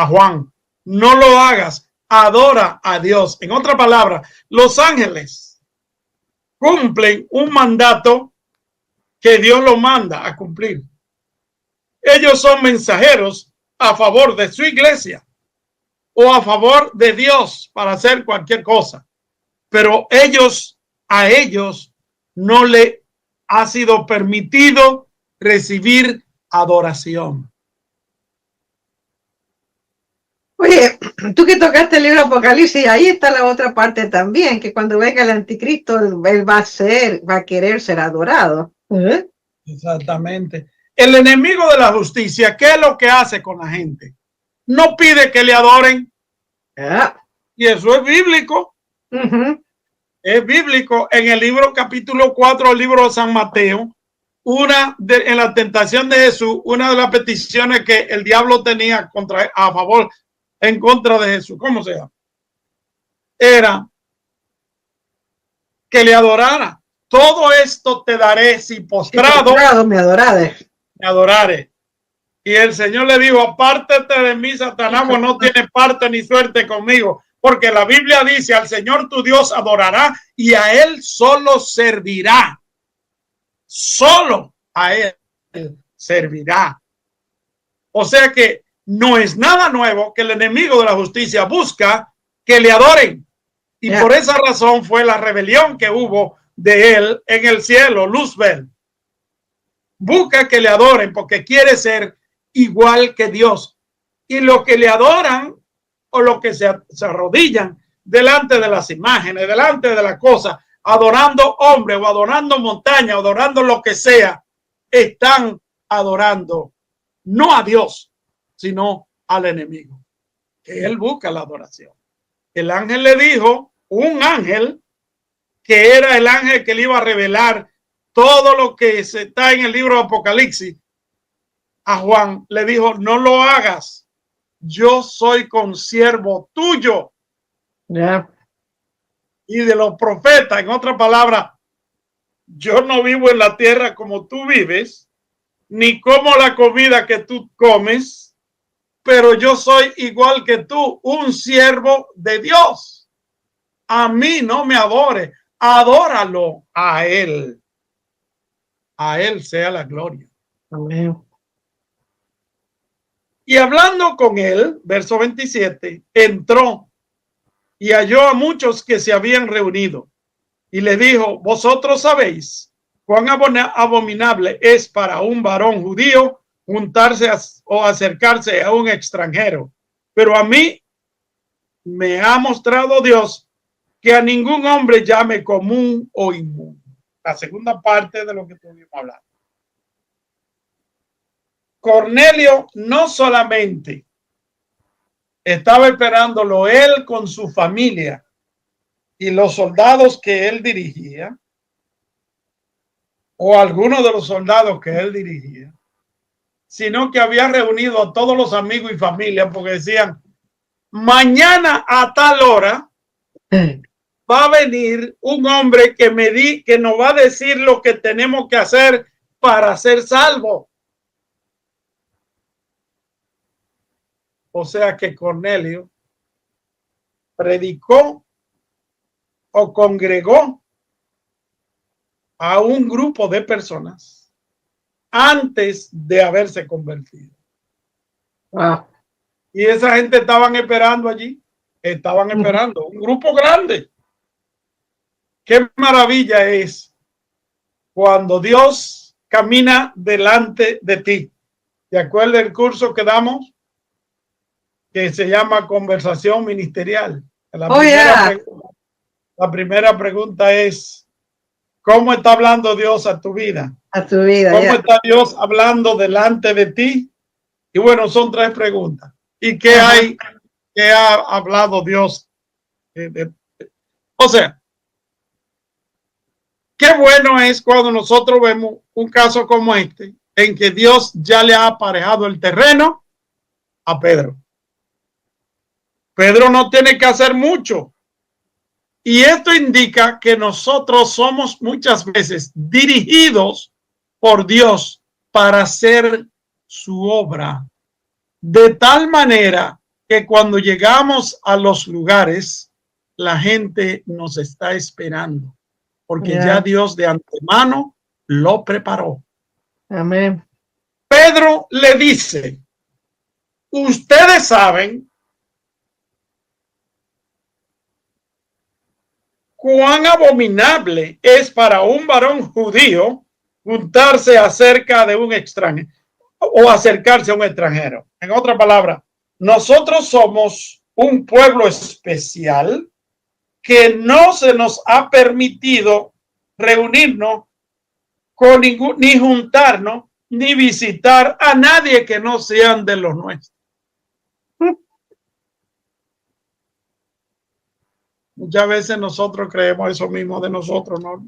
Juan. No lo hagas. Adora a Dios. En otra palabra, los ángeles cumplen un mandato que Dios lo manda a cumplir. Ellos son mensajeros a favor de su iglesia o a favor de Dios para hacer cualquier cosa. Pero a ellos no le ha sido permitido recibir adoración. Oye, tú que tocaste el libro Apocalipsis, ahí está la otra parte también, que cuando venga el anticristo, él va a querer ser adorado. Exactamente. El enemigo de la justicia, ¿qué es lo que hace con la gente? No pide que le adoren. Y eso es bíblico. Es bíblico. En el libro capítulo 4 del libro de San Mateo, en la tentación de Jesús, una de las peticiones que el diablo tenía en contra de Jesús, ¿cómo se llama? Era que le adorara. Todo esto te daré si postrado me adorare. Y el Señor le dijo, apártate de mí, Satanás, no tiene parte ni suerte conmigo, porque la Biblia dice, al Señor tu Dios adorará y a Él solo servirá. Solo a Él servirá. O sea que no es nada nuevo que el enemigo de la justicia busca que le adoren. Y por esa razón fue la rebelión que hubo de él en el cielo, Luzbel. Busca que le adoren porque quiere ser igual que Dios. Y los que le adoran o los que se arrodillan delante de las imágenes, delante de las cosas, adorando hombres o adorando montaña, adorando lo que sea, están adorando no a Dios, sino al enemigo. Que él busca la adoración. El ángel le dijo, un ángel que era el ángel que le iba a revelar todo lo que se está en el libro de Apocalipsis, a Juan le dijo, no lo hagas, yo soy consiervo tuyo. Y de los profetas, en otra palabra, yo no vivo en la tierra como tú vives, ni como la comida que tú comes, pero yo soy igual que tú, un siervo de Dios. A mí no me adore, adóralo a Él. A Él sea la gloria. Amén. Y hablando con él, verso 27, entró y halló a muchos que se habían reunido y le dijo, vosotros sabéis cuán abominable es para un varón judío juntarse o acercarse a un extranjero, pero a mí me ha mostrado Dios que a ningún hombre llame común o inmundo. La segunda parte de lo que tuvimos hablando. Cornelio no solamente estaba esperándolo él con su familia y los soldados que él dirigía, o algunos de los soldados que él dirigía, sino que había reunido a todos los amigos y familia porque decían, mañana a tal hora va a venir un hombre que nos va a decir lo que tenemos que hacer para ser salvos. O sea que Cornelio predicó o congregó a un grupo de personas antes de haberse convertido. Wow. Y esa gente estaban esperando allí, estaban esperando, un grupo grande. Qué maravilla es cuando Dios camina delante de ti. ¿Te acuerdas del curso que damos? Que se llama conversación ministerial. La primera pregunta es, ¿cómo está hablando Dios a tu vida? A tu vida. ¿Cómo está Dios hablando delante de ti? Y bueno, son 3 preguntas. ¿Y qué hay? ¿Qué ha hablado Dios? O sea, qué bueno es cuando nosotros vemos un caso como este, en que Dios ya le ha aparejado el terreno a Pedro. Pedro no tiene que hacer mucho. Y esto indica que nosotros somos muchas veces dirigidos por Dios para hacer su obra. De tal manera que cuando llegamos a los lugares, la gente nos está esperando. Porque ya Dios de antemano lo preparó. Amén. Pedro le dice, ustedes saben cuán abominable es para un varón judío juntarse acerca de un extranjero o acercarse a un extranjero. En otra palabra, nosotros somos un pueblo especial que no se nos ha permitido reunirnos con ni juntarnos, ni visitar a nadie que no sean de los nuestros. Muchas veces nosotros creemos eso mismo de nosotros, ¿no?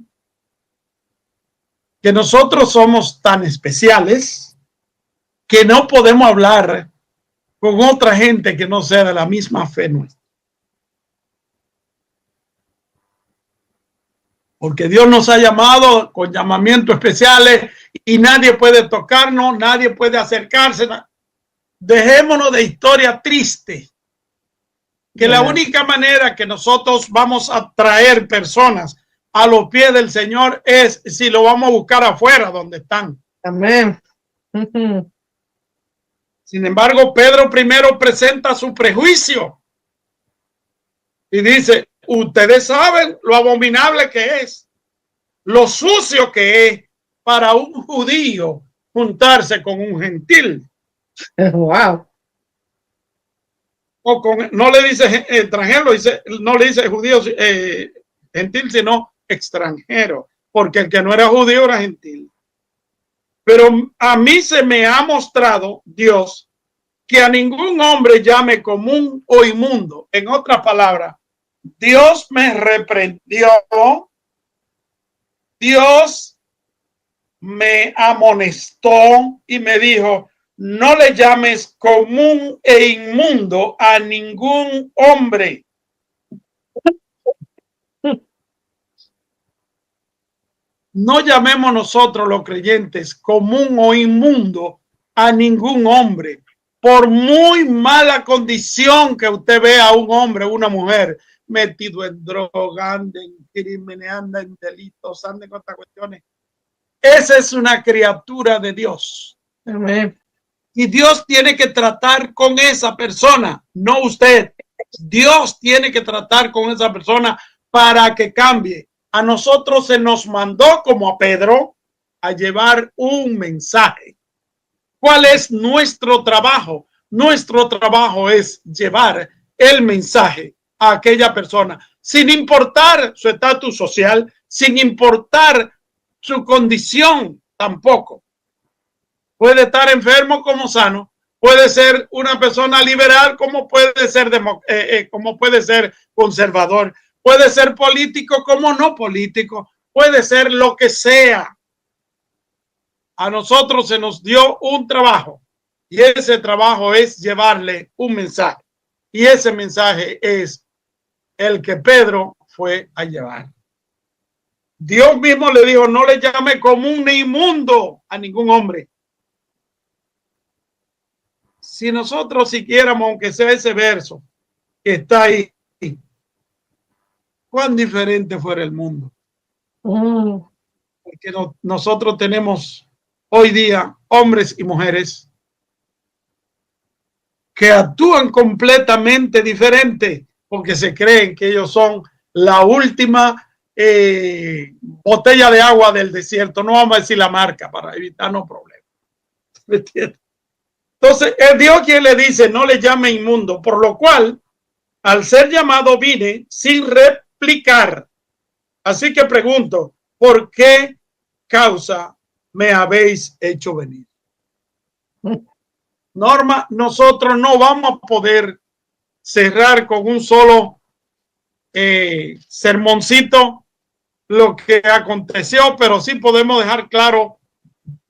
Que nosotros somos tan especiales que no podemos hablar con otra gente que no sea de la misma fe nuestra. Porque Dios nos ha llamado con llamamientos especiales y nadie puede tocarnos, nadie puede acercarse. Dejémonos de historia triste. Que la única manera que nosotros vamos a traer personas a los pies del Señor es si lo vamos a buscar afuera donde están. Amén. Sin embargo, Pedro primero presenta su prejuicio y dice, ustedes saben lo abominable que es, lo sucio que es para un judío juntarse con un gentil. Wow. O con, no le dice extranjero, no le dice judío gentil, sino extranjero, porque el que no era judío era gentil. Pero a mí se me ha mostrado Dios que a ningún hombre llame común o inmundo. En otras palabras, Dios me reprendió, Dios me amonestó y me dijo, no le llames común e inmundo a ningún hombre. No llamemos nosotros los creyentes común o inmundo a ningún hombre. Por muy mala condición que usted vea a un hombre o una mujer metido en droga, anda en crímenes, anda en delitos, anda en otras cuestiones. Esa es una criatura de Dios. Amén. Y Dios tiene que tratar con esa persona, no usted. Dios tiene que tratar con esa persona para que cambie. A nosotros se nos mandó, como a Pedro, a llevar un mensaje. ¿Cuál es nuestro trabajo? Nuestro trabajo es llevar el mensaje a aquella persona, sin importar su estatus social, sin importar su condición tampoco. Puede estar enfermo como sano, puede ser una persona liberal como puede ser conservador, puede ser político como no político, puede ser lo que sea. A nosotros se nos dio un trabajo y ese trabajo es llevarle un mensaje. Y ese mensaje es el que Pedro fue a llevar. Dios mismo le dijo, no le llame común ni inmundo a ningún hombre. Si nosotros siquiéramos, aunque sea ese verso que está ahí, cuán diferente fuera el mundo. Porque nosotros tenemos hoy día hombres y mujeres que actúan completamente diferente porque se creen que ellos son la última botella de agua del desierto. No vamos a decir la marca para evitarnos problemas. ¿Me entiendes? Entonces es Dios quien le dice: no le llame inmundo, por lo cual al ser llamado vine sin replicar. Así que pregunto, ¿por qué causa me habéis hecho venir? Norma, nosotros no vamos a poder cerrar con un solo sermoncito lo que aconteció, pero sí podemos dejar claro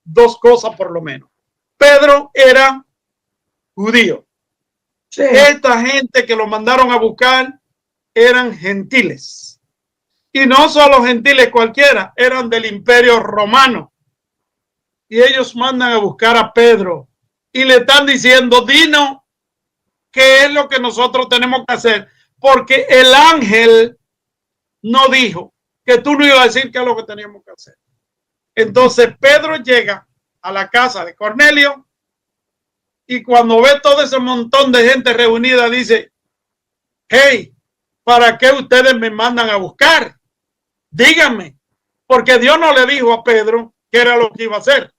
dos cosas por lo menos. Pedro era judío. Sí. Esta gente que lo mandaron a buscar eran gentiles. Y no solo gentiles cualquiera, eran del Imperio Romano. Y ellos mandan a buscar a Pedro y le están diciendo: dinos qué es lo que nosotros tenemos que hacer, porque el ángel no dijo que tú no ibas a decir qué es lo que teníamos que hacer. Entonces Pedro llega a la casa de Cornelio y cuando ve todo ese montón de gente reunida dice: hey, ¿para qué ustedes me mandan a buscar? Díganme, porque Dios no le dijo a Pedro qué era lo que iba a hacer.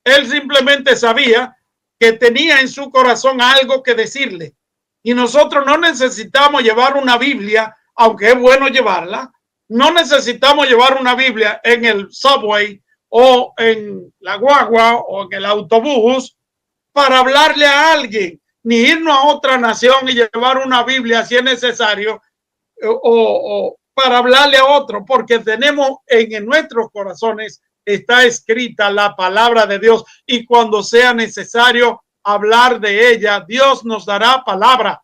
Él simplemente sabía que tenía en su corazón algo que decirle. Y nosotros no necesitamos llevar una Biblia, aunque es bueno llevarla. No necesitamos llevar una Biblia en el subway o en la guagua o en el autobús para hablarle a alguien, ni irnos a otra nación y llevar una Biblia si es necesario o para hablarle a otro, porque tenemos en nuestros corazones está escrita la palabra de Dios y cuando sea necesario hablar de ella, Dios nos dará palabra.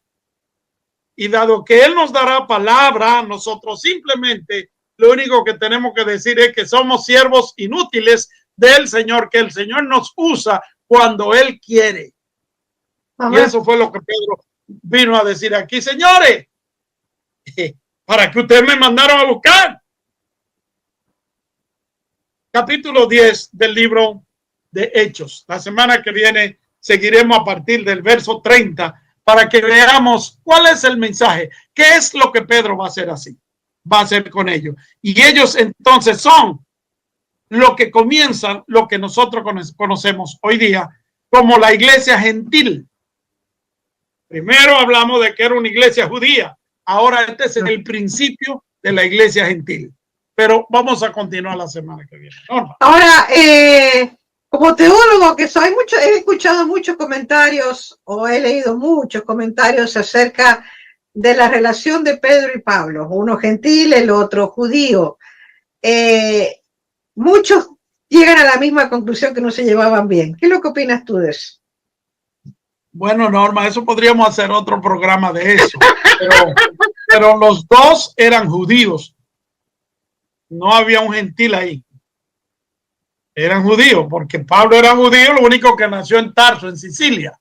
Y dado que Él nos dará palabra, nosotros simplemente lo único que tenemos que decir es que somos siervos inútiles del Señor, que el Señor nos usa cuando Él quiere. Amén. Y eso fue lo que Pedro vino a decir aquí: señores, ¿para qué ustedes me mandaron a buscar? Capítulo 10 del libro de Hechos. La semana que viene seguiremos a partir del verso 30 para que veamos cuál es el mensaje, qué es lo que Pedro va a hacer así, va a hacer con ellos. Y ellos entonces son lo que comienzan, lo que nosotros conocemos hoy día como la iglesia gentil. Primero hablamos de que era una iglesia judía, ahora este es el principio de la iglesia gentil. Pero vamos a continuar la semana que viene. Ahora, como teólogo que soy, he escuchado muchos comentarios o he leído muchos comentarios acerca de la relación de Pedro y Pablo, uno gentil, el otro judío. Muchos llegan a la misma conclusión, que no se llevaban bien. ¿Qué es lo que opinas tú de eso? Bueno, Norma, eso podríamos hacer otro programa de eso, pero los dos eran judíos. No había un gentil ahí. Eran judíos, porque Pablo era judío, lo único que nació en Tarso, en Sicilia.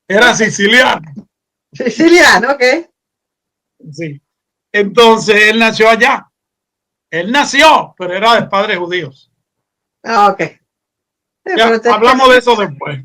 Era siciliano. Siciliano, ok. Sí. Entonces, él nació allá. Él nació, pero era de padres judíos. Ah, ok. Ya, hablamos de eso después.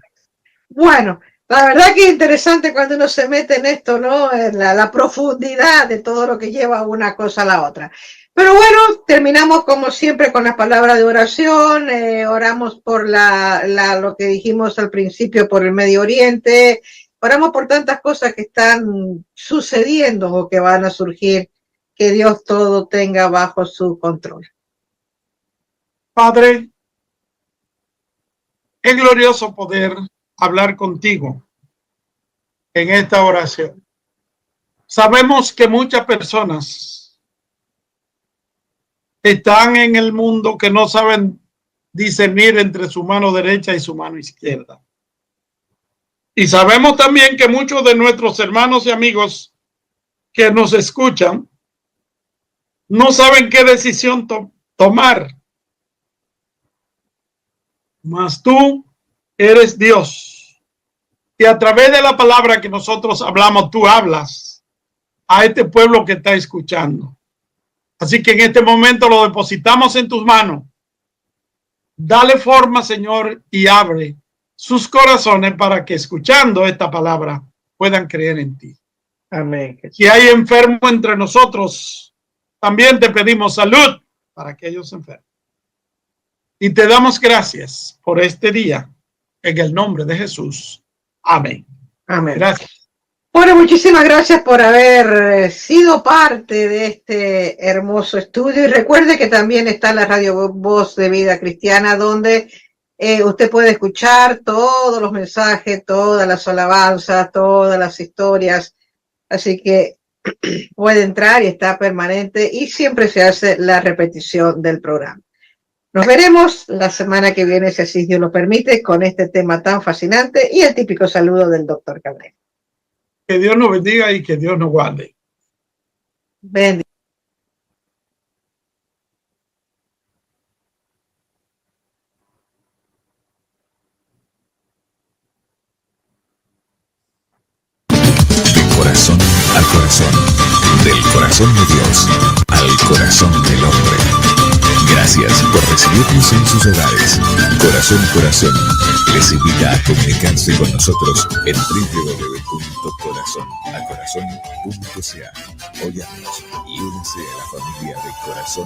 Bueno, la verdad que es interesante cuando uno se mete en esto, ¿no? En la profundidad de todo lo que lleva una cosa a la otra. Pero bueno, terminamos como siempre con las palabras de oración, oramos por lo que dijimos al principio, por el Medio Oriente, oramos por tantas cosas que están sucediendo o que van a surgir, que Dios todo tenga bajo su control. Padre, es glorioso poder hablar contigo en esta oración. Sabemos que muchas personas están en el mundo que no saben discernir entre su mano derecha y su mano izquierda. Y sabemos también que muchos de nuestros hermanos y amigos que nos escuchan no saben qué decisión tomar. Mas tú eres Dios. Y a través de la palabra que nosotros hablamos, tú hablas a este pueblo que está escuchando. Así que en este momento lo depositamos en tus manos. Dale forma, Señor, y abre sus corazones para que escuchando esta palabra puedan creer en ti. Amén. Si hay enfermo entre nosotros, también te pedimos salud para aquellos enfermos. Y te damos gracias por este día en el nombre de Jesús. Amén. Amén. Gracias. Bueno, muchísimas gracias por haber sido parte de este hermoso estudio. Y recuerde que también está la radio Voz de Vida Cristiana, donde usted puede escuchar todos los mensajes, todas las alabanzas, todas las historias. Así que puede entrar y está permanente y siempre se hace la repetición del programa. Nos veremos la semana que viene, si así Dios lo permite, con este tema tan fascinante y el típico saludo del doctor Cabrera. Que Dios nos bendiga y que Dios nos guarde. Bendiciones. De corazón a corazón, del corazón de Dios al corazón del hombre. Gracias por recibirnos en sus hogares. Corazón Corazón les invita a comunicarse con nosotros en www.corazonacorazon.ca. Óyanos y únase a la familia de Corazón.